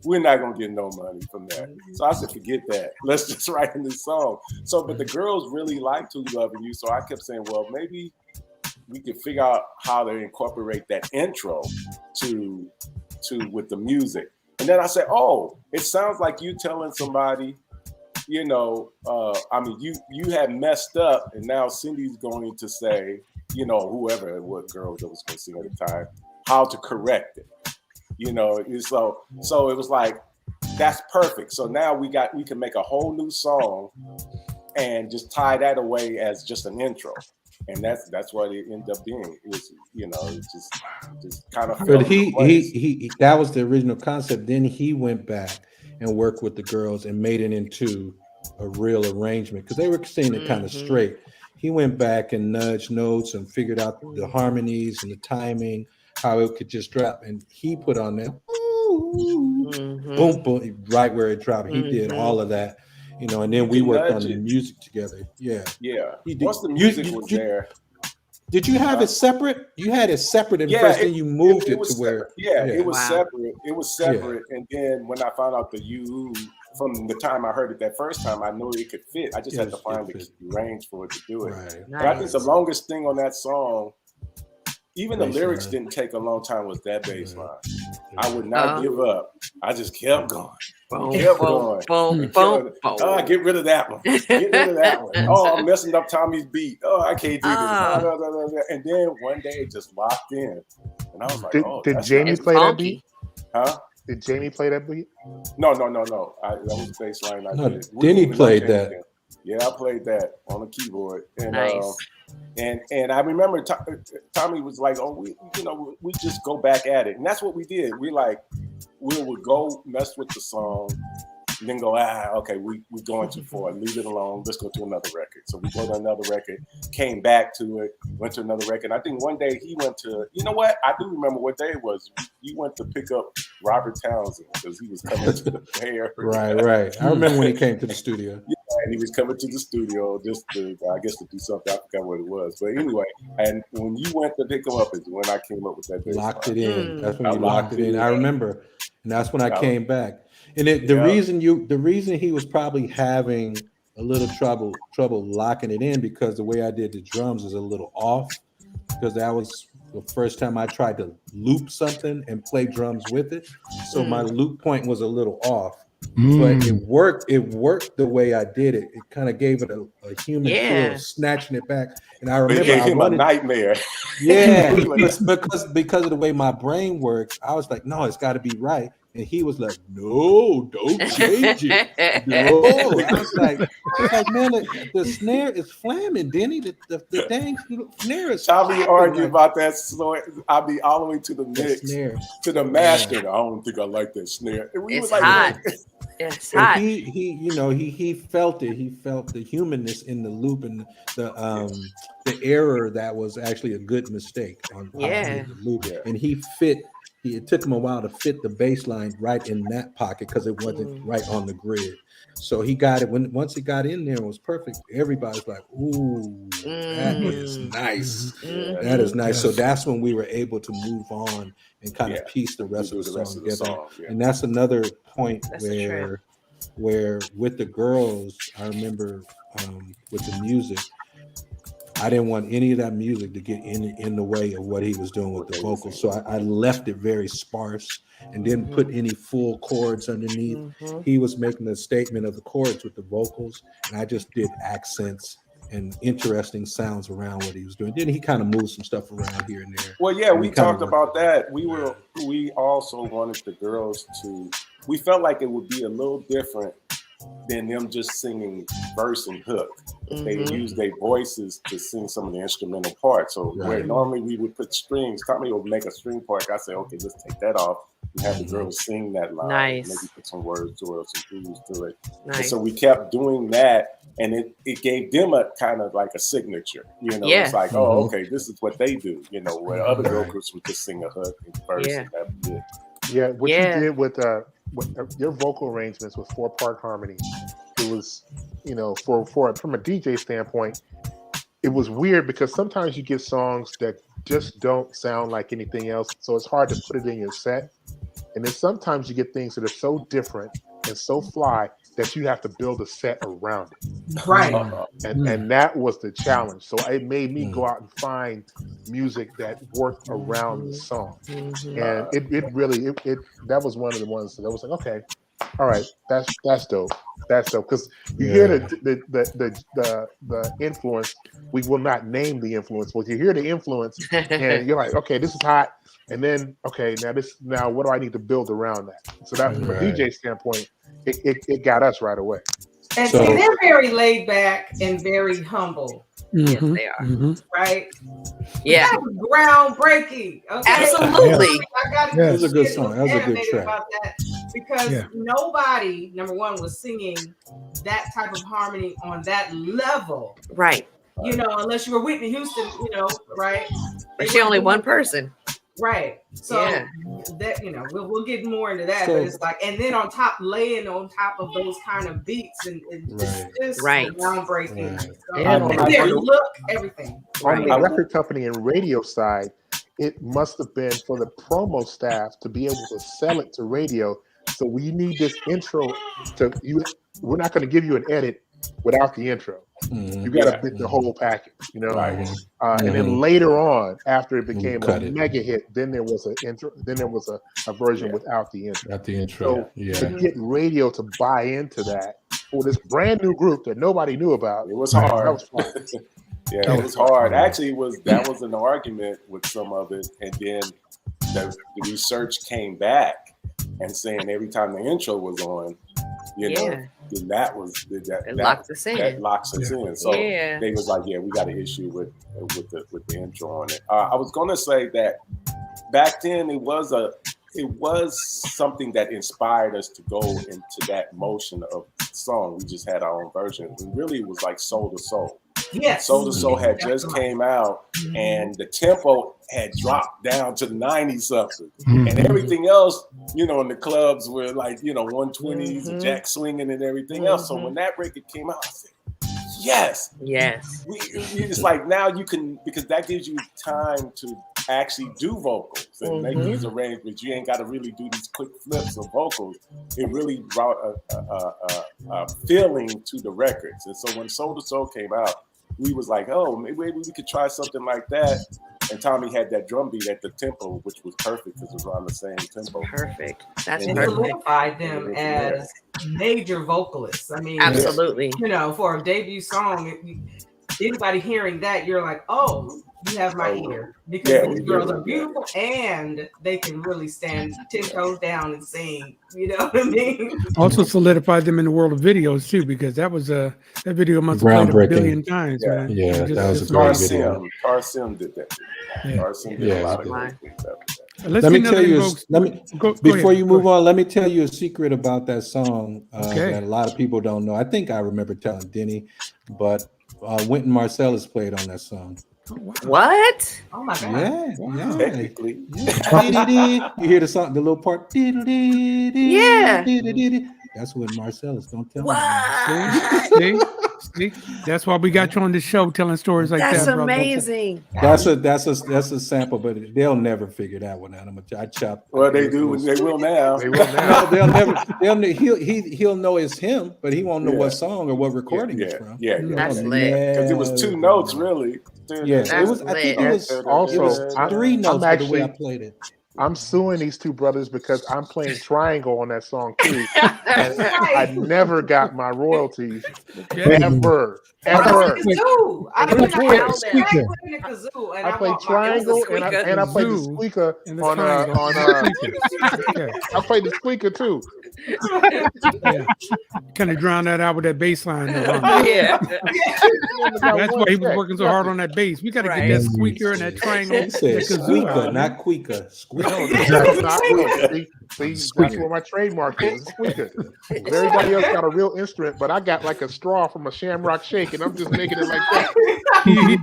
we're not going to get no money from that. So I said, forget that. Let's just write a new song. So, but the girls really liked Who's Loving You. So I kept saying, well, maybe we could figure out how to incorporate that intro to with the music. And then I said, oh, it sounds like you telling somebody, you know, I mean, you had messed up, and now Cindy's going to say, you know, whoever, what girl that was going to sing at the time, how to correct it. You know, so it was like, that's perfect. So now we can make a whole new song and just tie that away as just an intro. and that's what it ended up being. It was, it just kind of. But he that was the original concept. Then he went back and worked with the girls and made it into a real arrangement because they were singing it kind of straight. He went back and nudged notes and figured out the harmonies and the timing, how it could just drop, and he put on that boom boom right where it dropped. He did all of that, and then we worked on the music together. Yeah. Once the music was there. Did you have it separate? You had it separate at first, then you moved it to where. It was separate. It was separate, and then when I found out the U from the time I heard it that first time, I knew it could fit. I just had to find the range for it to do it. Right. But I think the longest thing on that song, even the lyrics didn't take a long time, was that bass line. I would not give up. I just kept going. Get rid of that one. Get rid of that one. Oh, I'm messing up Tommy's beat. Oh, I can't do this. And then one day it just locked in. And I was like, did Jamie play that beat? Huh? Did Jamie play that beat? No. That was the bass line I did. Denny played that. Yeah, I played that on the keyboard. And nice. And I remember Tommy was like, "Oh, we just go back at it," and that's what we did. We would go mess with the song, and then go, okay, we going too far. Leave it alone. Let's go to another record. So we go to another record, came back to it, went to another record. I think one day he went to, I do remember what day it was. He went to pick up Robert Townsend because he was coming to the fair. Right. I remember when he came to the studio. And he was coming to the studio just to, I guess, to do something. I forgot what it was. But anyway, and when you went to pick him up is when I came up with that bass locked line. it in. That's when you locked it in. I remember. And that's when I came back. And the reason he was probably having a little trouble locking it in because the way I did the drums is a little off, because that was the first time I tried to loop something and play drums with it. So my loop point was a little off. But it worked. It worked the way I did it. It kind of gave it a human feel, snatching it back. And I remember it gave him a nightmare. Yeah, because of the way my brain works, I was like, no, it's got to be right. And he was like, no, don't change it. No. I was like, man, the snare is flamming, Denny. The dang snare is Tommy argue about that snare. I'll be all the way to the mix, to the master. I don't think I like that snare. And it's hot. It's hot. He felt it. He felt the humanness in the loop and the error that was actually a good mistake on the loop. And he fit. It took him a while to fit the bass line right in that pocket because it wasn't right on the grid. So he got it once he got in there, it was perfect. Everybody's like, "Ooh, that is nice. That is nice." So that's when we were able to move on and kind of piece the rest of the song together. And that's another point where with the girls, I remember with the music, I didn't want any of that music to get in the way of what he was doing with the vocals. So I left it very sparse and didn't put any full chords underneath. He was making a statement of the chords with the vocals, and I just did accents and interesting sounds around what he was doing. Then he kind of moved some stuff around here and there. Well, yeah, we talked about that. We also wanted the girls to, we felt like it would be a little different than them just singing verse and hook. They would use their voices to sing some of the instrumental parts. So where normally we would put strings, Tommy would make a string part. I say, okay, let's take that off and have the girls sing that line. Nice. Maybe put some words to it or some clues to it. Nice. And so we kept doing that, and it gave them a kind of like a signature. It's like, oh, okay, this is what they do. Where other girl groups would just sing a hook and verse. And that was it. Yeah, what you did with your vocal arrangements with 4-part harmony, it was, from a DJ standpoint, it was weird because sometimes you get songs that just don't sound like anything else, so it's hard to put it in your set. And then sometimes you get things that are so different and so fly that you have to build a set around it. Right. And that was the challenge. So it made me go out and find music that worked around the song. And it really that was one of the ones that I was like, okay, all right, that's dope. That's dope. Because you hear the influence. We will not name the influence, but you hear the influence and you're like, okay, this is hot. And then, okay, now what do I need to build around that? So that from a DJ standpoint, it got us right away. And they're very laid back and very humble. Yes, they are. Right? Yeah. That was groundbreaking. Okay? Absolutely. I got That was a good song. That was a good track. about that because nobody, number one, was singing that type of harmony on that level. Right. You know, unless you were Whitney Houston, you know, right? But she only one person. Right. So that, you know, we'll get more into that, but it's like, and then laying on top of those kind of beats and just groundbreaking. So, and their look, everything. On the record company and radio side, it must have been for the promo staff to be able to sell it to radio. So we need this intro we're not going to give you an edit without the intro. You got to fit the whole package, you know. And then later on, after it became a mega hit, then there was an intro. Then there was a version without the intro. Without the intro. So to get radio to buy into that for this brand new group that nobody knew about, it was hard. That was fun. It was hard. Actually, that was an argument with some of it, and then the research came back and saying every time the intro was on, you know, then that locks us in. That locks us in. So they was like, we got an issue with the intro on it. I was gonna say that back then it was something that inspired us to go into that motion of song. We just had our own version. It really was like Soul to Soul. Yes. Soul to Soul had just came out, and the tempo had dropped down to 90 something, and everything else, you know, in the clubs were like, you know, 120s and jack swinging and everything else. So when that record came out, I said, yes. It's like now you can, because that gives you time to actually do vocals and make these arrangements. You ain't got to really do these quick flips of vocals. It really brought a feeling to the records. And so when Soul to Soul came out, we was like, oh, maybe we could try something like that. And Tommy had that drum beat at the tempo, which was perfect because it was around the same tempo. Perfect. That's and perfect. solidified them as major vocalists. I mean, absolutely. You know, for a debut song, anybody hearing that, you're like, oh, you have my ear, because these girls are beautiful and they can really stand 10 toes down and sing. You know what I mean? Also solidified them in the world of videos too, because that was that video must have played 1 billion times. That was a great video. Tarsim did that. Tarsim did a lot of Let me tell you. Before you move on, let me tell you a secret about that song that a lot of people don't know. I think I remember telling Denny, but Wynton Marsalis played on that song. What? Oh my god! Yeah. Technically, you hear the song, the little part. Yeah. That's what Marsalis. Don't tell me. See, that's why we got you on the show telling stories like that. That's amazing. That's a sample, but they'll never figure that one out. I chop. Well, they do. They will now. No, they'll never. He'll know it's him, but he won't know what song or what recording it's from. Yeah, that's lit. Because it was 2 notes, really. Yeah, it was. I think it was also 3 notes. The way I played it. I'm suing these 2 brothers because I'm playing triangle on that song too, and I never got my royalties ever. I played triangle and I played the squeaker on I played the squeaker too. Kind of drown that out with that bass line. That's why he was working so hard on that bass. We got to get that squeaker and that triangle. He said squeaker, not squeaker. Squeaker. See, that's where my trademark is. Squeaker. Everybody else got a real instrument, but I got like a straw from a Shamrock Shake, and I'm just making it like that. He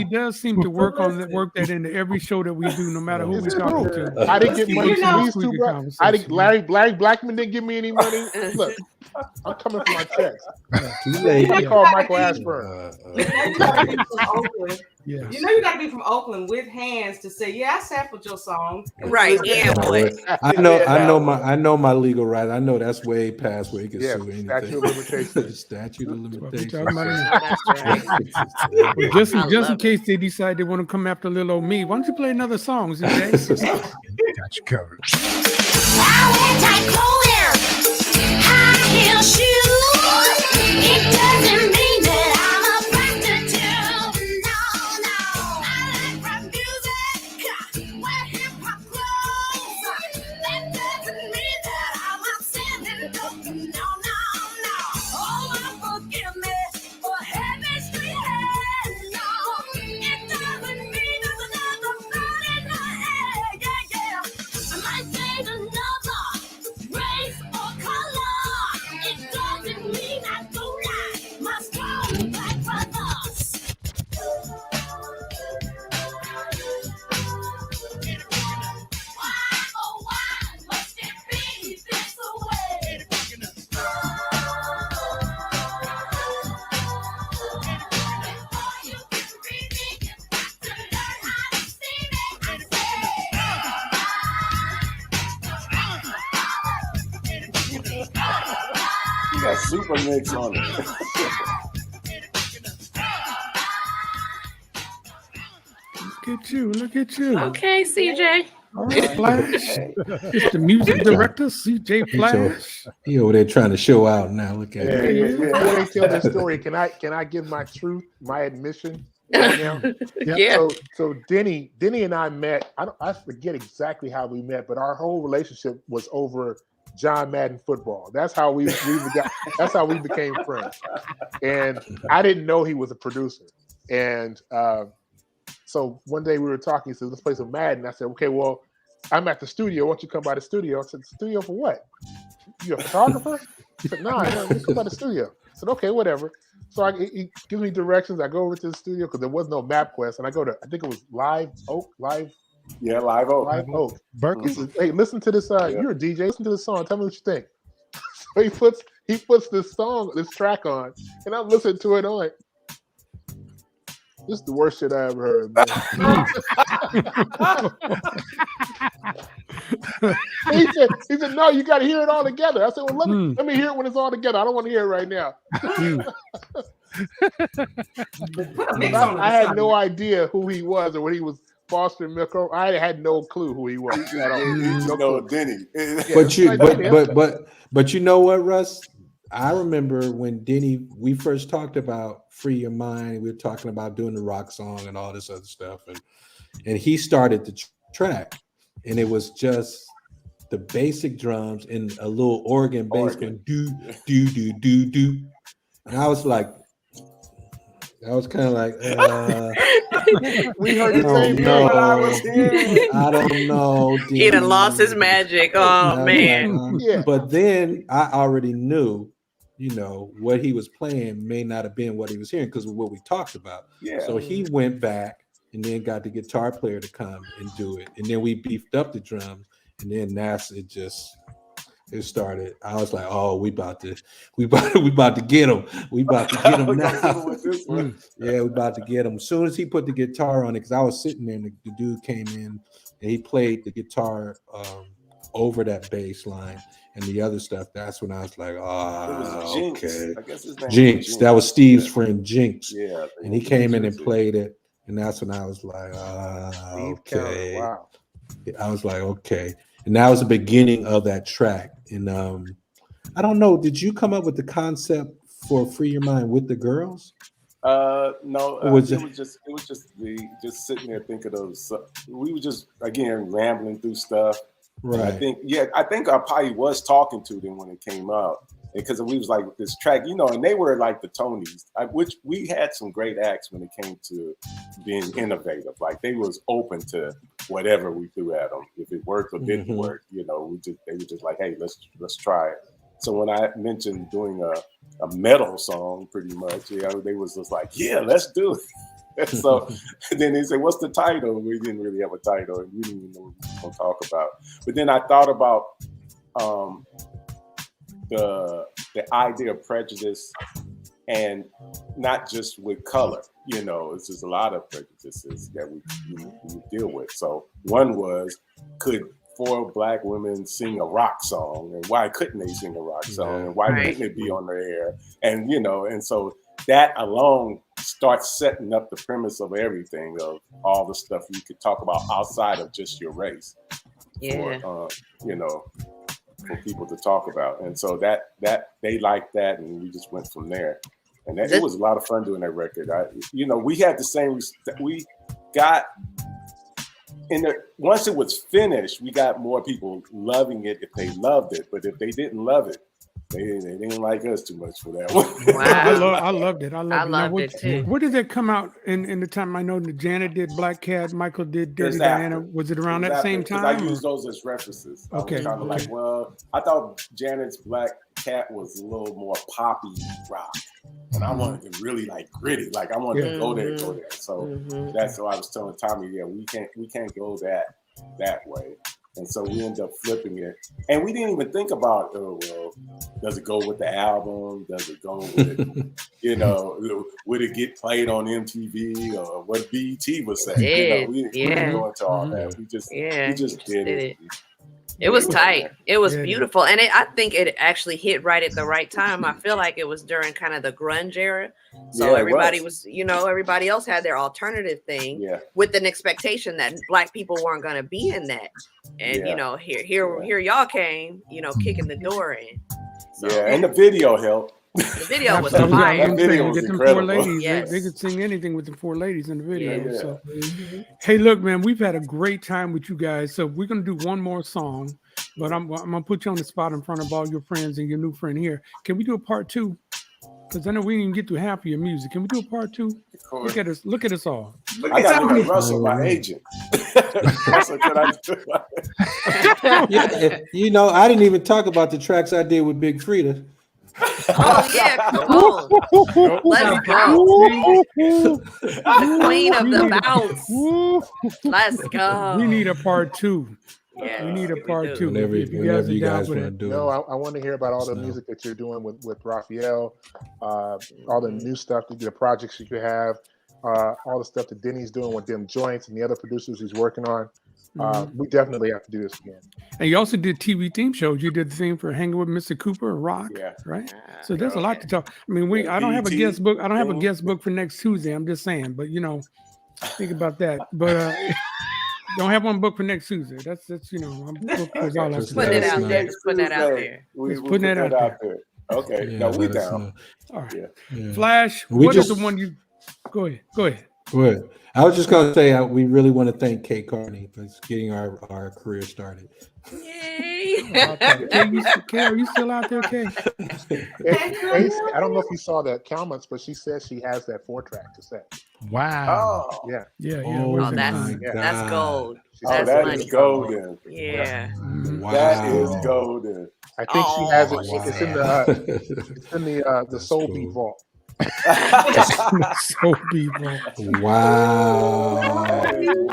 does seem to work that into every show that we do, no matter who we talking to. I didn't get money from these 2 brothers. Larry Blackman didn't give me any money. Look, I'm coming for my checks. Too late. I call Michael Ashburn. Yeah. You know you got to be from Oakland with hands to say, I sampled your song. Right. Yeah. I know my legal right. I know that's way past where you can sue anything. Statute of limitations. Statute of limitations. Well, just in case they decide they want to come after little old me, why don't you play another song, ZJ? Got you covered. Tight clothing, high heel shoes. It doesn't mean that I'm a prostitute. No. I like rock music, wear hip hop clothes. That doesn't mean that I'm a sinning dope. No. Oh, forgive me for having straight hands. Yeah, super mix on it. Look at you. Look at you. Okay, CJ. All right, Flash. It's the music director, CJ Flash. He over there trying to show out now. Look at Yeah, him. Before they tell this story, can I give my truth, my admission right now? Yeah. So Denny and I met. I forget exactly how we met, but our whole relationship was over John Madden football. That's how we became friends. And I didn't know he was a producer. And so one day we were talking. He said, "Let's play some Madden." I said, "Okay, well, I'm at the studio. Why don't you come by the studio?" I said, "Studio for what? You a photographer?" He said, "No, just come by the studio." I said, "Okay, whatever." So he gives me directions. I go over to the studio because there was no MapQuest, and I go to, I think it was Live Oak. Berkeley. He says, "Hey, listen to this. You're a DJ. Listen to this song. Tell me what you think." So he puts this track on, and I'm listening to it. I'm like, this is the worst shit I ever heard, man. he said, "No, you got to hear it all together." I said, "Well, let me hear it when it's all together. I don't want to hear it right now." I had no idea who he was or what he was fostering McElroy. I had no clue who he was. No, Denny. But you know what, Russ? I remember when Denny, we first talked about Free Your Mind. We were talking about doing the rock song and all this other stuff. And he started the track. And it was just the basic drums and a little organ bass going do, do, do, do, do. And I was like, I was kind of like, we heard the same thing when I was here. I don't know. He done lost his magic. Oh, man. But then I already knew, what he was playing may not have been what he was hearing because of what we talked about. Yeah. So he went back and then got the guitar player to come and do it. And then we beefed up the drums. And then it started. I was like, "Oh, we about to get him. We about to get him now." Yeah, we about to get him. As soon as he put the guitar on it, because I was sitting there, and the dude came in and he played the guitar over that bass line and the other stuff. That's when I was like, "Oh, okay." I guess his name Jinx. was That was Steve's friend Jinx. Yeah. And he came in and played it, and that's when I was like, "Okay." Wow. I was like, "Okay." And that was the beginning of that track. And I don't know, did you come up with the concept for Free Your Mind with the girls? No, it was just sitting there thinking of. We were just again rambling through stuff. Right. And I think I probably was talking to them when it came out because we was like this track, and they were like the Tonys, which we had some great acts when it came to being innovative. Like they was open to whatever we threw at them. If it worked or didn't work, they were just like, "Hey, let's try it." So when I mentioned doing a metal song, pretty much, they was just like, "Yeah, let's do it." So then they said, "What's the title?" We didn't really have a title, and we didn't even know what we were going to talk about. But then I thought about the idea of prejudice, and not just with color. It's just a lot of prejudices that we deal with. So one was, could 4 Black women sing a rock song, and why couldn't they sing a rock song, and why couldn't it be on the air? And and so that alone starts setting up the premise of everything, of all the stuff you could talk about outside of just your race. Yeah. For people to talk about. And so that they liked that, and we just went from there. And it was a lot of fun doing that record. We had the same, we got once it was finished, we got more people loving it if they loved it, but if they didn't love it, they didn't like us too much for that one. Wow. I loved it. I loved it too. Where did it come out in the time? I know that Janet did Black Cat, Michael did Dirty Diana. Was it around that same time? I used those as references. Okay. I was kind of like, well, I thought Janet's Black Cat was a little more poppy rock. And I wanted to really like gritty. Like I wanted to go there. So that's what I was telling Tommy, we can't go that way. And so we ended up flipping it. And we didn't even think about, does it go with the album? Does it go with, would it get played on MTV or what BET would say? We didn't go into all that. We just did it. It was tight. It was Yeah. beautiful. And I think it actually hit right at the right time. I feel like it was during kind of the grunge era. So Yeah, it everybody was. everybody else had their alternative thing Yeah. with an expectation that Black people weren't going to be in that. And, Yeah. here y'all came, kicking the door in. So Yeah, and the video helped. the video was That was what I fire. was That video saying. was Get them incredible. 4 ladies. Yes. They could sing anything with the 4 ladies in the video. Yeah. So, hey, look, man, we've had a great time with you guys. So we're gonna do one more song, but I'm gonna put you on the spot in front of all your friends and your new friend here. Can we do a part 2? Because I know we didn't get to half of your music. Can we do a part 2? Look at us. Look at us all. I got to look at Russell, my agent. Russell, can I do Yeah, you know, I didn't even talk about the tracks I did with Big Frida. Oh yeah, come on. Let's go. The queen of the bounce. Let's go. We need a part 2. Yeah, We need a part 2. Whenever, If whenever you are down guys with want to it. do No, it. I want to hear about all the So- music that you're doing with Raphael, all the new stuff, the projects that you have, all the stuff that Denny's doing with them joints and the other producers he's working on. We definitely have to do this again. And you also did TV theme shows. You did the theme for Hanging with Mr. Cooper and Rock, Yeah. right? So there's a lot to talk. I mean, I don't have a BET guest book. I don't have a thing. guest book for next Tuesday. I'm just saying, but think about that. But don't have one book for next Tuesday. That's I'm booked for all Just that. Putting it let us out know. there. Just putting it out there. We'll putting put it that out out there. Okay. Yeah, No, we let us down. know. All right. Yeah. Yeah. Flash, We what is just- the one you? Go ahead. Go ahead. Good. I was just going to say we really want to thank Kay Carney for getting our career started. Yay. Kay, are you still out there, Kay? I don't know if you saw the comments, but she says she has that 4-track cassette. Wow. Oh, Yeah. Yeah. Oh, where's Oh, it? that's Yeah. that's gold. She That's said that money. is golden. Yeah. Mhm. That is Wow. golden. I think she has it. Oh, It's in the Soul Beat vault. So people. Wow.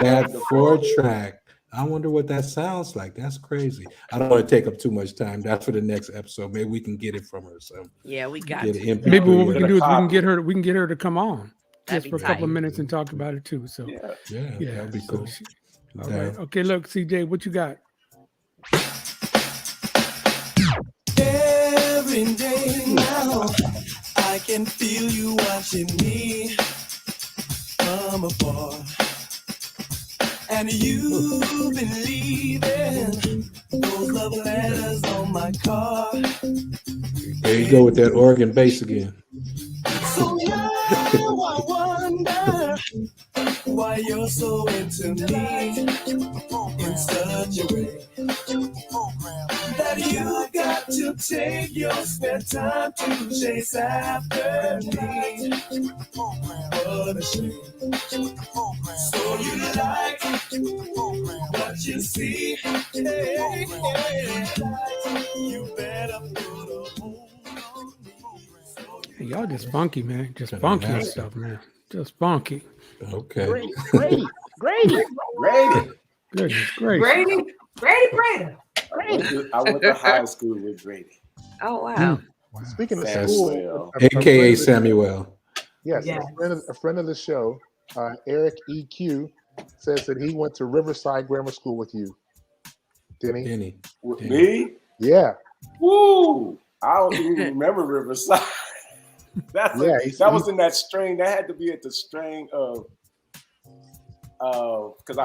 That 4-track. I wonder what that sounds like. That's crazy. I don't want to take up too much time. That's for the next episode. Maybe we can get it from her. So Yeah, we got get to. an MP3 Maybe what we of can it. do is we can get her to come on That'd just be for a couple of tight. minutes and talk about it too. So Yeah. Yeah, yeah, that'd be so cool. all right. Okay, look, CJ, what you got? Every day now, I can feel you watching me from afar. And you've been leaving those love letters on my car. There you go with that organ bass again. So now I wonder why you're so into me in such a way that you got to take your spare time to chase after me. What a shame. So you like what you see. Hey, you better put a hold on me. Hey, y'all just funky, man. Just Kinda funky and nasty. stuff, man. Just funky. Okay. Grady. Grady. Goodness gracious. Grady. I went to high school with Grady. Oh wow. Speaking of That's school, well. AKA Samuel. Yes, Yes. a friend of the show, Eric EQ, says that he went to Riverside Grammar School with you. Denny? Denny. With Yeah. me? Yeah. Woo! I don't even remember Riverside. That was in that string. That had to be at the string of because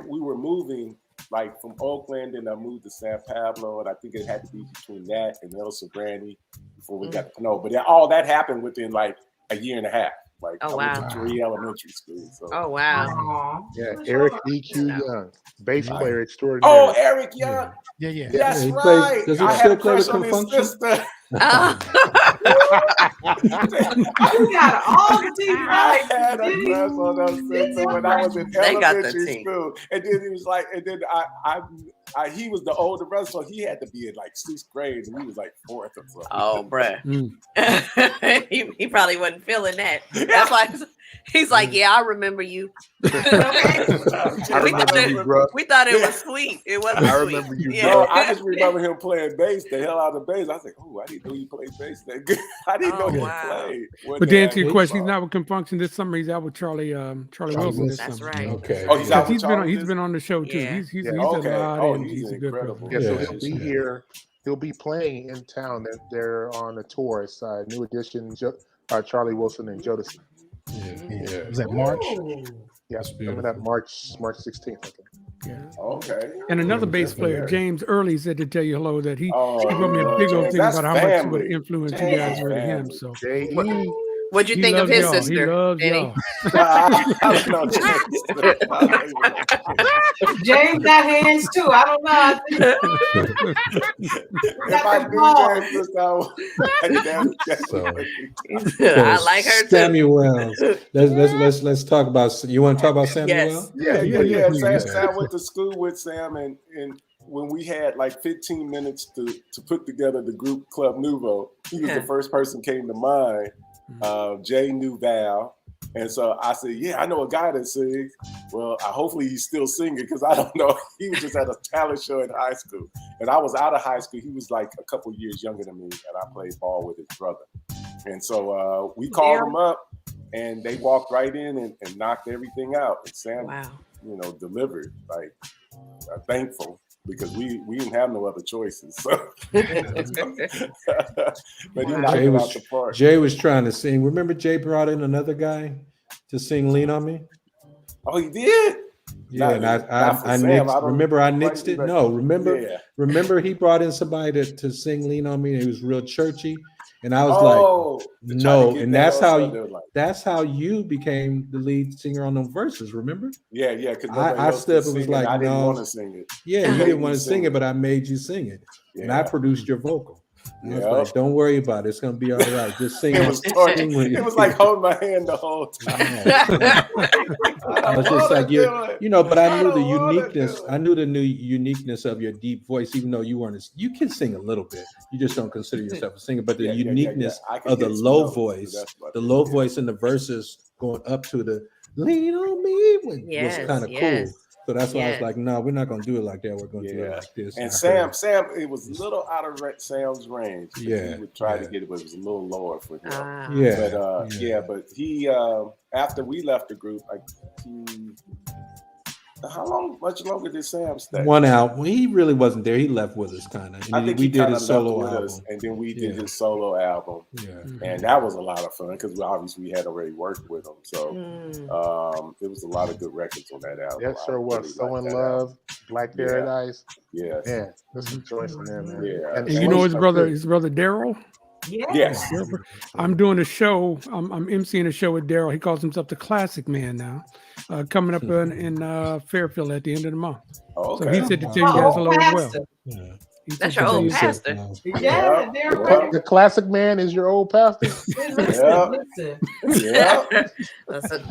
we were moving like from Oakland and I moved to San Pablo, and I think it had to be between that and El Sobrani before we got to know. But all that happened within like a year and a half. Like Oh, I went wow. to 3 elementary schools. So. Oh wow. Aw. Yeah, Eric EQ Young, bass player extraordinaire. Oh, Eric Young. Yeah, yeah. That's he plays- right. does he I still had a play crush with on his Confunction? sister. You got all the TV I rights. had a crush on that sister when I was in They got the elementary team. school, and then he was like, and then he was the older brother, so he had to be in like 6th grade, and he was like 4th or something. Oh, bruh. Mm. he probably wasn't feeling that. That's why He's like, yeah, I remember you. I remember you, bro. We thought it was sweet. It wasn't I sweet. remember you, Yeah. No, I just remember him playing bass, the hell out of bass. I was like, oh, I didn't know you played bass that good. I didn't know you played. But to answer your question, he's not with Confunction this summer. He's out with Charlie Wilson this That's summer. right. Okay. Oh, he's out with He's been on the show too. Yeah. He's Yeah, a okay. lot Oh, and he's he's a good incredible. brother. Yeah, so Yeah, he'll be here. He'll be playing in town. They're on a tour. It's New Edition, Charlie Wilson and Jodeci. Yeah. Was that March? Yeah, coming up March 16th, I think. Yeah. Okay. And another bass player, James Early, said to tell you hello that he wrote me a big old thing that's about how much family. what an influence you guys were to him. So J.E. What'd you he think of loves his y'all. sister? He loves Benny? y'all. James got hands too. I don't know. If I do James, I like her too. Samuel Wells. Let's talk about. You want to talk about Samuel Yes. Wells? Yeah. Sam went to school with Sam, and when we had like 15 minutes to put together the group Club Nouveau, he was the first person came to mind. Jay knew Val, and so I said, "Yeah, I know a guy that sings." Well, hopefully he's still singing because I don't know. He was just at a talent show in high school, and I was out of high school. He was like a couple years younger than me, and I played ball with his brother. And so we called him up, and they walked right in and knocked everything out. And Sam, delivered. Like, I'm thankful because we didn't have no other choices. So, but he knocked it out the park. Jay was trying to sing. Remember, Jay brought in another guy to sing "Lean on Me." Oh, he did. Yeah, and I nixed. Remember, I nixed it. No, remember, he brought in somebody to sing "Lean on Me." And he was real churchy, and I was like, no, and that's how you became the lead singer on those verses. Remember? Yeah. Because I stood up and was like, I didn't no, want to sing it. Yeah, you didn't want to sing it, but I made you sing it, and I produced your vocal. I was like, don't worry about it. It's gonna be all right. Just sing. It was like holding my hand the whole time. I was just like, but I knew the uniqueness. I knew the new uniqueness of your deep voice, even though you weren't. You can sing a little bit. You just don't consider yourself a singer. But the uniqueness of the low voice, in the verses going up to the "Lean on Me" was kind of cool. So that's why I was like, no, we're not going to do it like that. We're going to do it like this. And Sam, it was a little out of Sam's range. Yeah. He would try to get it, but it was a little lower for him. But he, after we left the group, how much longer did Sam stay? One album. He really wasn't there. He left with us kind of. I think we did his solo album. And then we did his solo album. Yeah. And that was a lot of fun because obviously we had already worked with him. So it was a lot of good records on that album. Yes, sir was. So in Love, Black Paradise. Yeah. Yeah. There's some choice in there, man. Yeah. And you know his brother Daryl? Yes. I'm doing a show. I'm emceeing a show with Daryl. He calls himself the Classic Man now. Coming up in Fairfield at the end of the month. Okay. So he said to tell you guys hello as well. Yeah. That's your old pastor. Yeah, the Classic Man is your old pastor.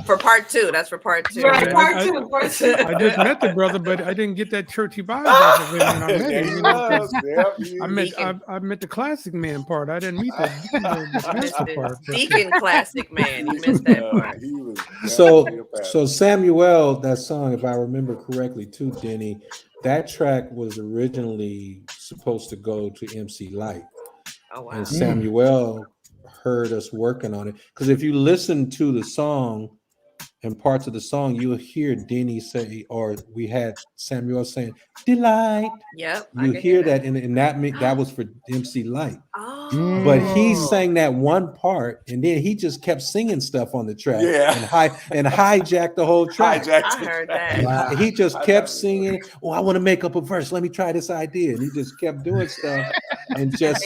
For part two. That's for part two. Right, part two. I just met the brother, but I didn't get that churchy vibe off of him when I met him. I met the Classic Man part. I didn't meet the pastor part. Deacon Classic Man. You missed that part. So Samuel, that song, if I remember correctly, too, Denny. That track was originally supposed to go to MC Light. Oh, wow. And Samuel heard us working on it. Because if you listen to the song and parts of the song, you'll hear Denny say, or we had Samuel saying, "Delight." Yep. You hear that, and that was for MC Light. Oh. But he sang that one part, and then he just kept singing stuff on the track, and hijacked the whole track. I heard that. Wow. He just kept singing. Oh, I want to make up a verse. Let me try this idea, and he just kept doing stuff, and just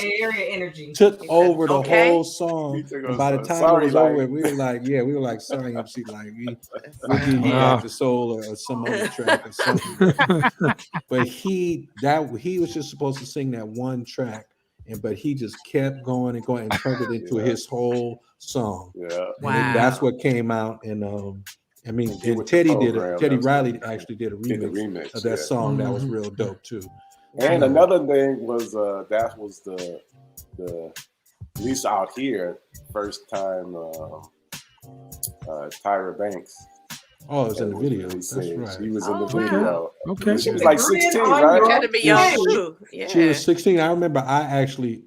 took over the whole song. And by the time it was over, we were like, sorry, MC Light, we'll give you Back to Soul or some other track or something. But he was just supposed to sing that one track. But he just kept going and turned it into his whole song. Yeah, wow. That's what came out. And Teddy Riley actually did a remix of that song. That was real dope too. And another thing was that was the at least out here first time Tyra Banks. Oh, it was in the video. Really That's sad. right. She was in the Oh, wow. video. Okay. She was like 16, right? Got to be young too. Yeah. She was 16. I remember I actually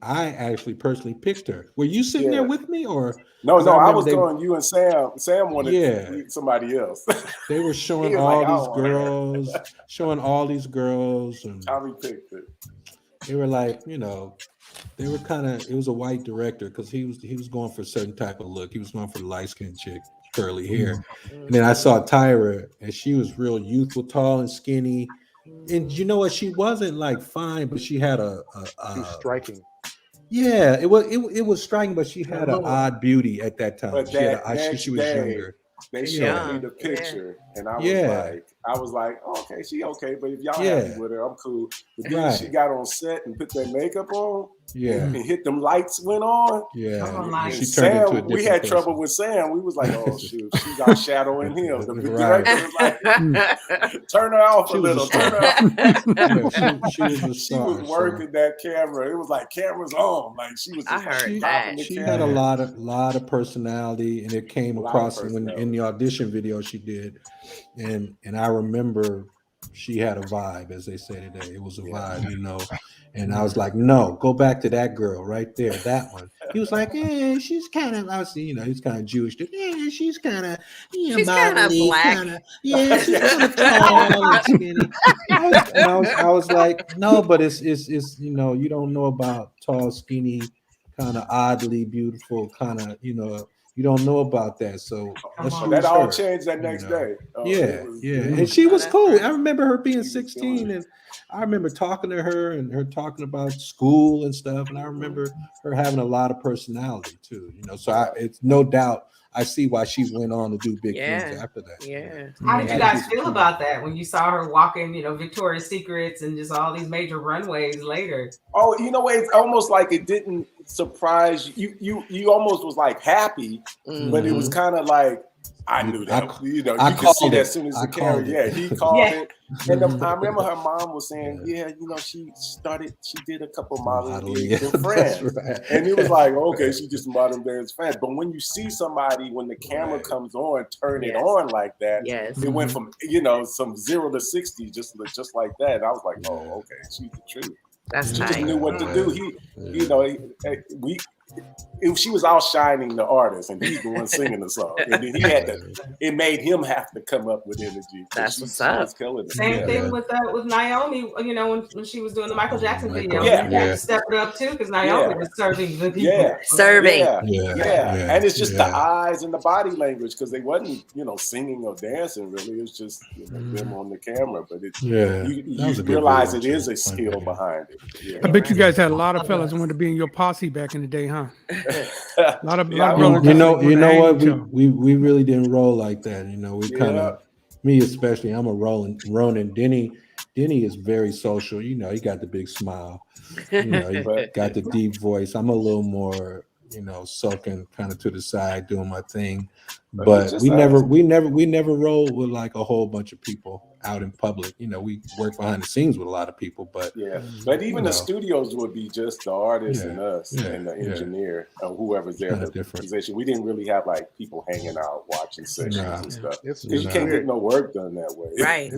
personally picked her. Were you sitting there with me or? No, I remember was going you and Sam. Sam wanted somebody else. They were showing was all like, these girls, and Tommy picked it. they were like, you know, they were kind of. It was a white director because he was going for a certain type of look. He was going for the light skinned chick, curly hair. And then I saw Tyra, and she was real youthful, tall and skinny. And you know what? She wasn't like fine, but she had she was striking. Yeah, it was striking, but she had an odd beauty at that time. But she was younger. They showed me the picture, and I was like, oh, okay, she okay. But if y'all happy with her, I'm cool. But then she got on set and put that makeup on. And hit them lights went on. And she turned into a different we had person. Trouble with Sam. We was like, oh shoot, she's outshadowing him. The director was like, turn her off a little. Turn her off. She was working that camera. It was like cameras on. Like she was. I heard that. She had a lot of personality, and it came across when in the audition video she did, and I remember she had a vibe, as they say today. It was a vibe, you know. And I was like, no, go back to that girl right there, that one. He was like, she's kind of, he's kind of Jewish. Yeah, she's kind of, she's kind of black. She's kind of tall and skinny. I was like, no, but it's you don't know about tall, skinny, kind of oddly beautiful, kind of, you don't know about that. So that all changed that next day. And she was cool. I remember her being 16, and I remember talking to her and her talking about school and stuff. And I remember her having a lot of personality too. So it's no doubt I see why she went on to do big things after that. Yeah. How did you guys feel about that when you saw her walking, Victoria's Secrets and just all these major runways later? Oh, it's almost like it didn't surprise you. You almost was like happy, but it was kind of like, I knew that. You could see that as soon as the camera. He called it. And I remember her mom was saying, she did a couple modeling with friends. Right. And it was like, okay, she just modeled there as friends. But when you see somebody, when the camera comes on, turn it on like that, it went from, some 0 to 60, just like that. And I was like, oh, okay, she's the truth. She just knew what to do. She was outshining the artist, and he's the one singing the song. And then it made him have to come up with energy. That's what's up. Same thing with Naomi, when she was doing the Michael Jackson video. Yeah. Step it up too, because Naomi was serving the people. Serving. And it's just the eyes and the body language, because they wasn't, singing or dancing really. It was just them on the camera. But you realize it is a skill behind it. Yeah. I bet you guys had a lot of fellas who wanted to be in your posse back in the day, huh? A lot of you know what? We really didn't roll like that. We kind of, me especially. I'm a Ronan. Denny is very social. He got the big smile. He got the deep voice. I'm a little more, sulking kind of to the side, doing my thing. But we never roll with like a whole bunch of people out in public. We work behind the scenes with a lot of people, but but even the studios would be just the artist and us and the engineer or whoever's there in the position. We didn't really have like people hanging out watching sessions and stuff. You can't get no work done that way. Right.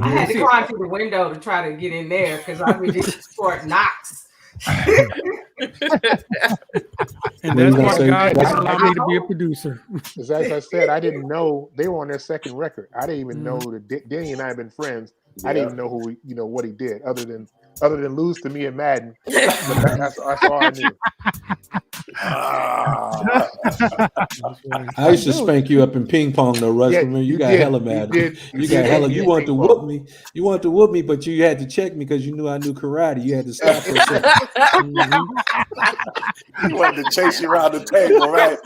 I had to climb through the window to try to get in there because I was just Fort Knox. And that's why God didn't allow me to be a producer. As I said, I didn't know they were on their second record. I didn't even know that Denny and I have been friends. I didn't even know what he did other than lose to me in Madden. That's all I knew. I used to spank you up in ping pong though, Russ. You got hella mad. You got hella. You wanted to whoop me. You wanted to whoop me, but you had to check me because you knew I knew karate. You had to stop for a second. He wanted to chase you around the table, right?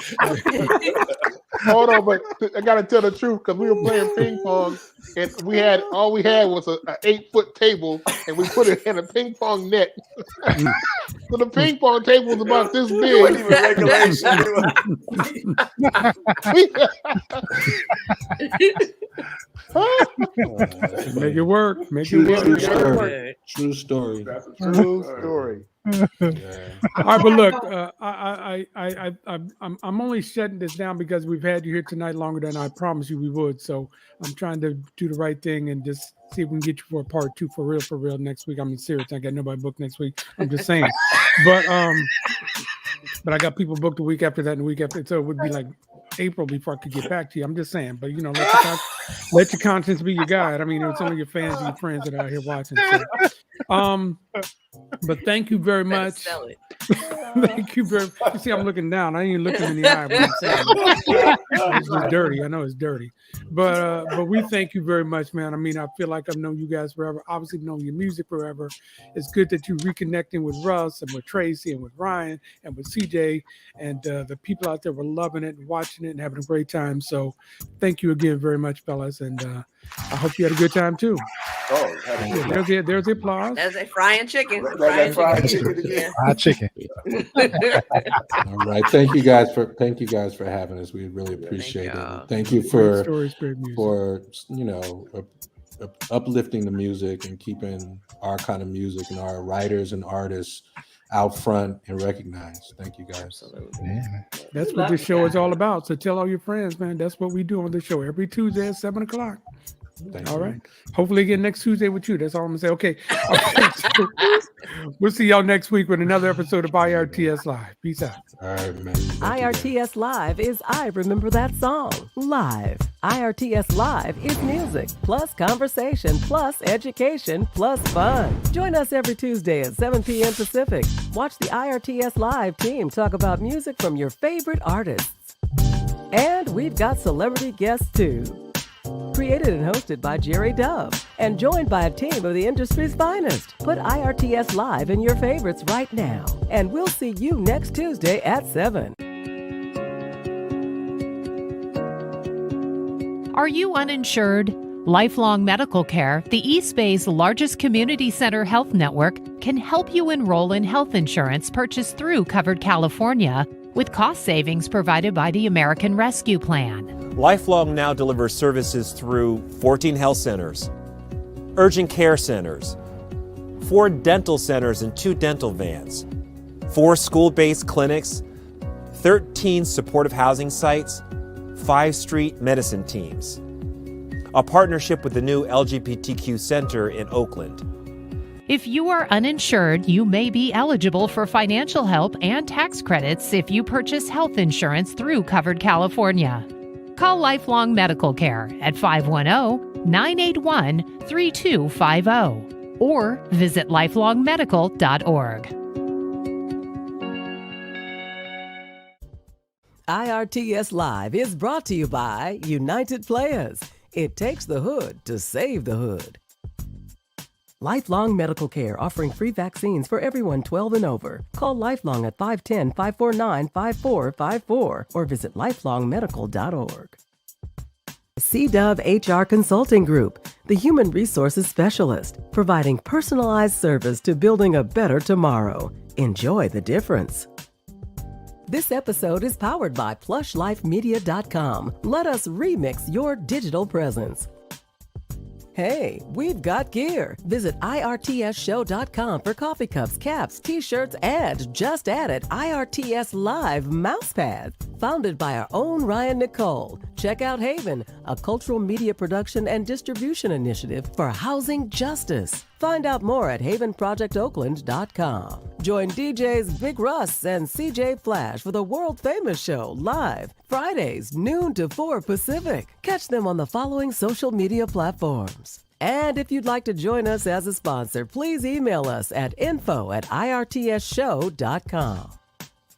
Hold on, but I gotta tell the truth because we were playing ping pong and all we had was an 8-foot table and we put it in a ping pong net. So the ping pong table was about this big. It wasn't even regulation. Make it work. Make it True work. story. True story. That's a true story. Yeah. All right, but look, I'm only shutting this down because we've had you here tonight longer than I promised you we would. So I'm trying to do the right thing and just see if we can get you for a part 2 for real next week. I'm serious. I got nobody booked next week. I'm just saying, but I got people booked the week after that and the week after, so it would be like April before I could get back to you. I'm just saying, but let your conscience be your guide. I mean, it's only your fans and your friends that are out here watching. So. But thank you very much. Sell it. Thank you very much. You see, I'm looking down. I ain't even looking in the eye. But I'm saying it's just dirty. I know it's dirty. But we thank you very much, man. I mean, I feel like I've known you guys forever. Obviously, known your music forever. It's good that you're reconnecting with Russ and with Tracy and with Ryan and with CJ. And the people out there were loving it and watching it and having a great time. So thank you again very much, fellas. And I hope you had a good time, too. Oh, there's the applause. That's a frying chicken. Fried chicken again. Fried chicken. All right. Thank you guys for having us. We really appreciate it. Thank you for uplifting the music and keeping our kind of music and our writers and artists out front and recognized. Thank you guys. Absolutely. Yeah. That's what this show is all about. So tell all your friends, man. That's what we do on this show every Tuesday at 7:00. All right. Hopefully again next Tuesday with you. That's all I'm gonna say. Okay. So we'll see y'all next week with another episode of IRTS Live. Peace out. All right, man. IRTS Live is I Remember That Song live. IRTS Live is music plus conversation plus education plus fun. Join us every Tuesday at 7 p.m. Pacific. Watch the IRTS Live team talk about music from your favorite artists. And we've got celebrity guests too. Created and hosted by Jerry Dove and joined by a team of the industry's finest. Put IRTS Live in your favorites right now, and we'll see you next Tuesday at 7. Are you uninsured? Lifelong Medical Care, the East Bay's largest community center health network, can help you enroll in health insurance purchased through Covered California with cost savings provided by the American Rescue Plan. Lifelong now delivers services through 14 health centers, urgent care centers, 4 dental centers and 2 dental vans, 4 school-based clinics, 13 supportive housing sites, 5 street medicine teams, a partnership with the new LGBTQ Center in Oakland. If you are uninsured, you may be eligible for financial help and tax credits if you purchase health insurance through Covered California. Call Lifelong Medical Care at 510-981-3250 or visit lifelongmedical.org. IRTS Live is brought to you by United Players. It takes the hood to save the hood. Lifelong Medical Care, offering free vaccines for everyone 12 and over. Call Lifelong at 510-549-5454 or visit lifelongmedical.org. C-Dove HR Consulting Group, the human resources specialist, providing personalized service to building a better tomorrow. Enjoy the difference. This episode is powered by PlushLifeMedia.com. Let us remix your digital presence. Hey, we've got gear. Visit IRTSShow.com for coffee cups, caps, t-shirts, and just added IRTS Live mouse pads. Founded by our own Ryan Nicole. Check out Haven, a cultural media production and distribution initiative for housing justice. Find out more at havenprojectoakland.com. Join DJs Big Russ and CJ Flash for the world-famous show live Fridays, noon to 4 Pacific. Catch them on the following social media platforms. And if you'd like to join us as a sponsor, please email us at info@irtsshow.com.